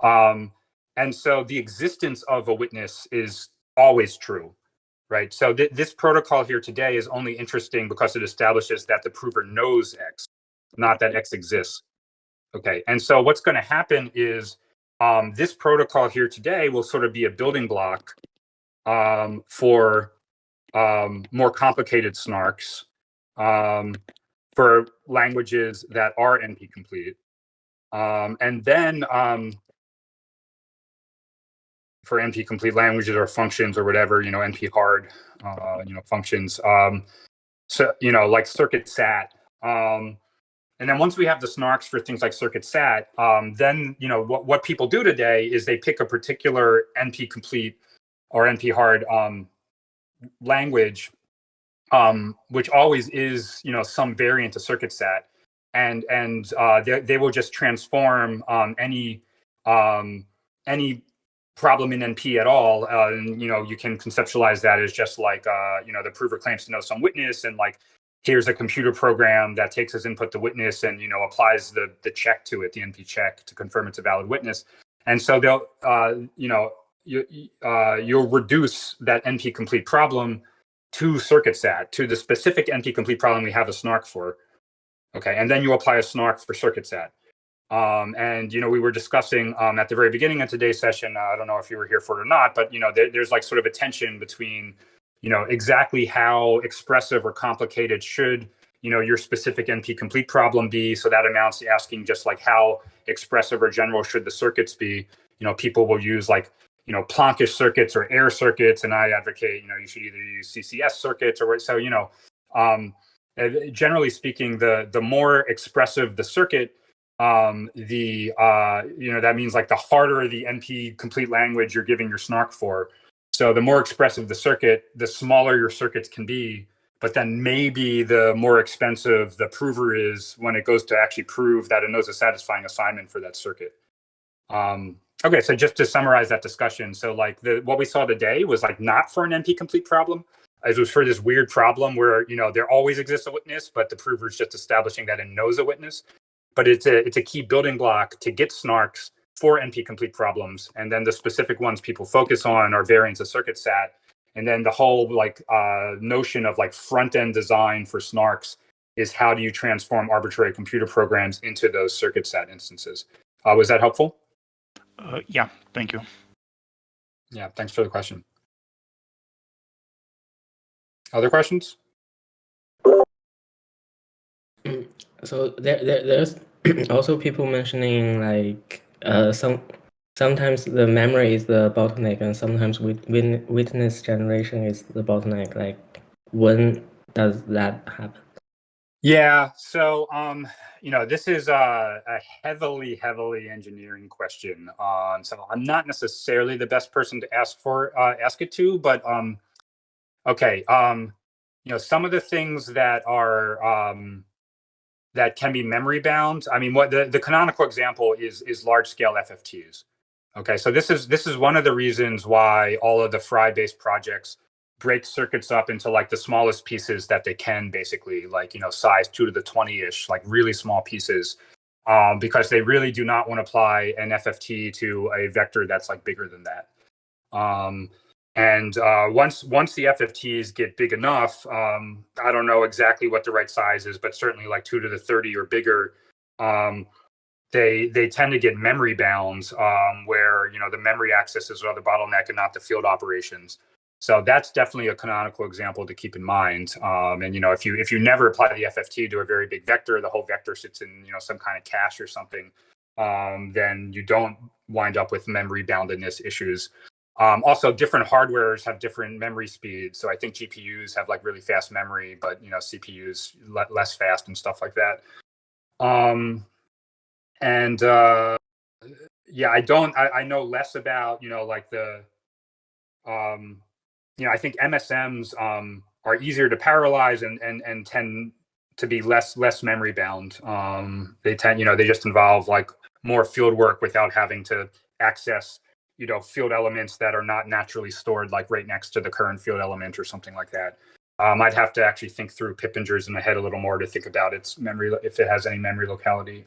And so the existence of a witness is always true, right? So this protocol here today is only interesting because it establishes that the prover knows X, not that X exists. Okay, and so what's going to happen is this protocol here today will sort of be a building block for more complicated snarks for languages that are NP complete. And then for NP complete languages or functions or whatever, NP hard, functions. So, like circuit sat. And then once we have the snarks for things like circuit sat, then, what people do today is they pick a particular NP complete or NP hard language, which always is, some variant of circuit sat, and they will just transform any problem in NP at all, and you can conceptualize that as just like the prover claims to know some witness, and like here's a computer program that takes as input the witness and applies the check to it, the NP check, to confirm it's a valid witness. And so they'll you'll reduce that NP complete problem to circuit sat, to the specific NP complete problem we have a snark for. Okay, and then you apply a snark for circuit sat. And we were discussing at the very beginning of today's session, I don't know if you were here for it or not, but there's like sort of a tension between exactly how expressive or complicated should your specific NP complete problem be. So that amounts to asking just like how expressive or general should the circuits be. People will use like Planckish circuits or air circuits, and I advocate you should either use CCS circuits or so. Generally speaking, the more expressive the circuit, that means like the harder the NP complete language you're giving your snark for. So the more expressive the circuit, the smaller your circuits can be, but then maybe the more expensive the prover is when it goes to actually prove that it knows a satisfying assignment for that circuit. Okay, so just to summarize that discussion, so like what we saw today was like not for an NP complete problem. It was for this weird problem where there always exists a witness, but the prover is just establishing that it knows a witness. But it's a key building block to get snarks for NP complete problems, and then the specific ones people focus on are variants of circuit sat, and then the whole like notion of like front end design for snarks is how do you transform arbitrary computer programs into those circuit sat instances. Was that helpful? Yeah, thank you. Yeah, thanks for the question. Other questions? So there's also people mentioning like sometimes the memory is the bottleneck, and sometimes witness generation is the bottleneck. Like, when does that happen? Yeah. So, this is a heavily engineering question. So I'm not necessarily the best person to ask it to, but okay. Some of the things that are that can be memory bound. I mean, what the canonical example is large scale FFTs. Okay, so this is one of the reasons why all of the Fry based projects break circuits up into like the smallest pieces that they can, basically, like, size 2 to the 20-ish, like really small pieces, because they really do not want to apply an FFT to a vector that's like bigger than that. And once the FFTs get big enough, I don't know exactly what the right size is, but certainly like 2 to the 30 or bigger, they tend to get memory bound, where the memory accesses are the bottleneck and not the field operations. So that's definitely a canonical example to keep in mind. And if you never apply the FFT to a very big vector, the whole vector sits in some kind of cache or something, then you don't wind up with memory boundedness issues. Also, different hardwares have different memory speeds. So I think GPUs have like really fast memory, but CPUs less fast and stuff like that. And yeah, I know less about like the I think MSMs are easier to parallelize and tend to be less memory bound. They they just involve like more field work without having to access field elements that are not naturally stored like right next to the current field element or something like that. I'd have to actually think through Pippingers in my head a little more to think about its memory, if it has any memory locality.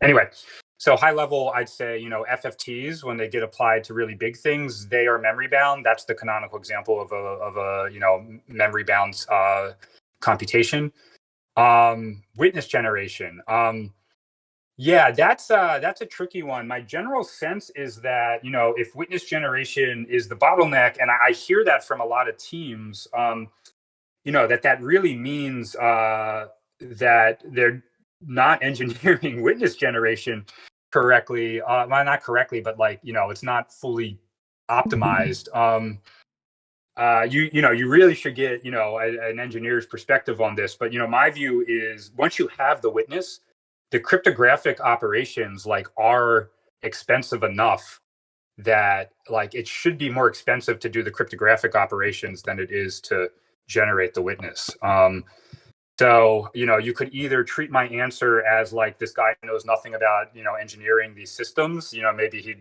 Anyway, so high level, I'd say, FFTs, when they get applied to really big things, they are memory bound. That's the canonical example of a memory bound computation. Witness generation. Yeah, that's a tricky one. My general sense is that, if witness generation is the bottleneck, and I hear that from a lot of teams, that really means that they're not engineering witness generation correctly. Well, not correctly, but like, it's not fully optimized. You really should get, an engineer's perspective on this. But, my view is once you have the witness, the cryptographic operations like are expensive enough that like it should be more expensive to do the cryptographic operations than it is to generate the witness. So, you could either treat my answer as like this guy knows nothing about, engineering these systems. Maybe he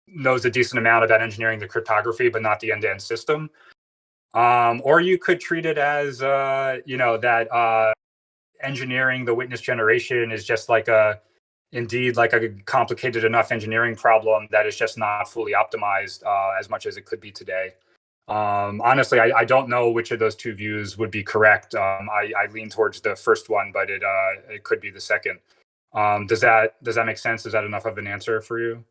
knows a decent amount about engineering the cryptography, but not the end-to-end system. Or you could treat it as, that engineering the witness generation is just like indeed like a complicated enough engineering problem that is just not fully optimized as much as it could be today. Honestly, I don't know which of those two views would be correct. I lean towards the first one, but it could be the second. Does that make sense? Is that enough of an answer for you?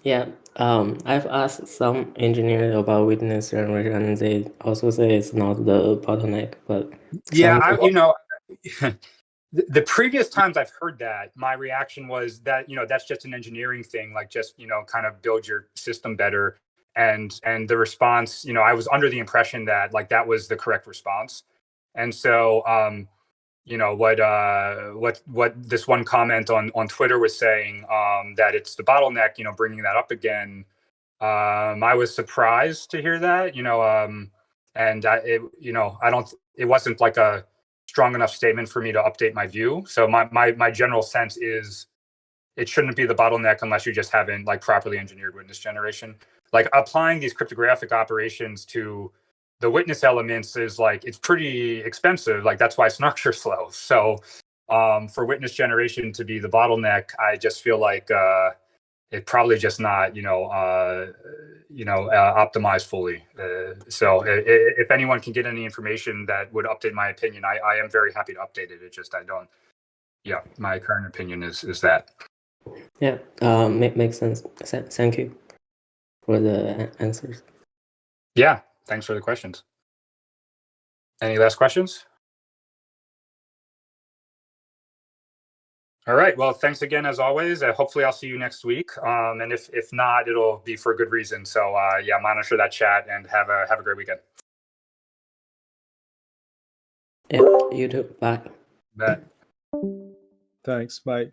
Yeah. I've asked some engineers about witness generation, and they also say it's not the bottleneck. But Yeah, the previous times I've heard that, my reaction was that that's just an engineering thing, like just kind of build your system better. And the response, I was under the impression that like that was the correct response. And so what this one comment on Twitter was saying, that it's the bottleneck, bringing that up again. I was surprised to hear that, and it wasn't like a strong enough statement for me to update my view. So my general sense is it shouldn't be the bottleneck unless you just haven't like properly engineered witness generation. Like applying these cryptographic operations to the witness elements is like, it's pretty expensive. Like that's why snarks are slow. So for witness generation to be the bottleneck, I just feel like it probably just not optimized fully. So if anyone can get any information that would update my opinion, I am very happy to update it. It just I don't. Yeah, my current opinion is that. Yeah, makes sense. Thank you for the answers. Yeah, thanks for the questions. Any last questions? All right. Well, thanks again as always. Hopefully, I'll see you next week. And if not, it'll be for a good reason. So yeah, monitor that chat and have a great weekend. Yeah, you too. Bye. Bye. Thanks. Bye.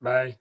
Bye.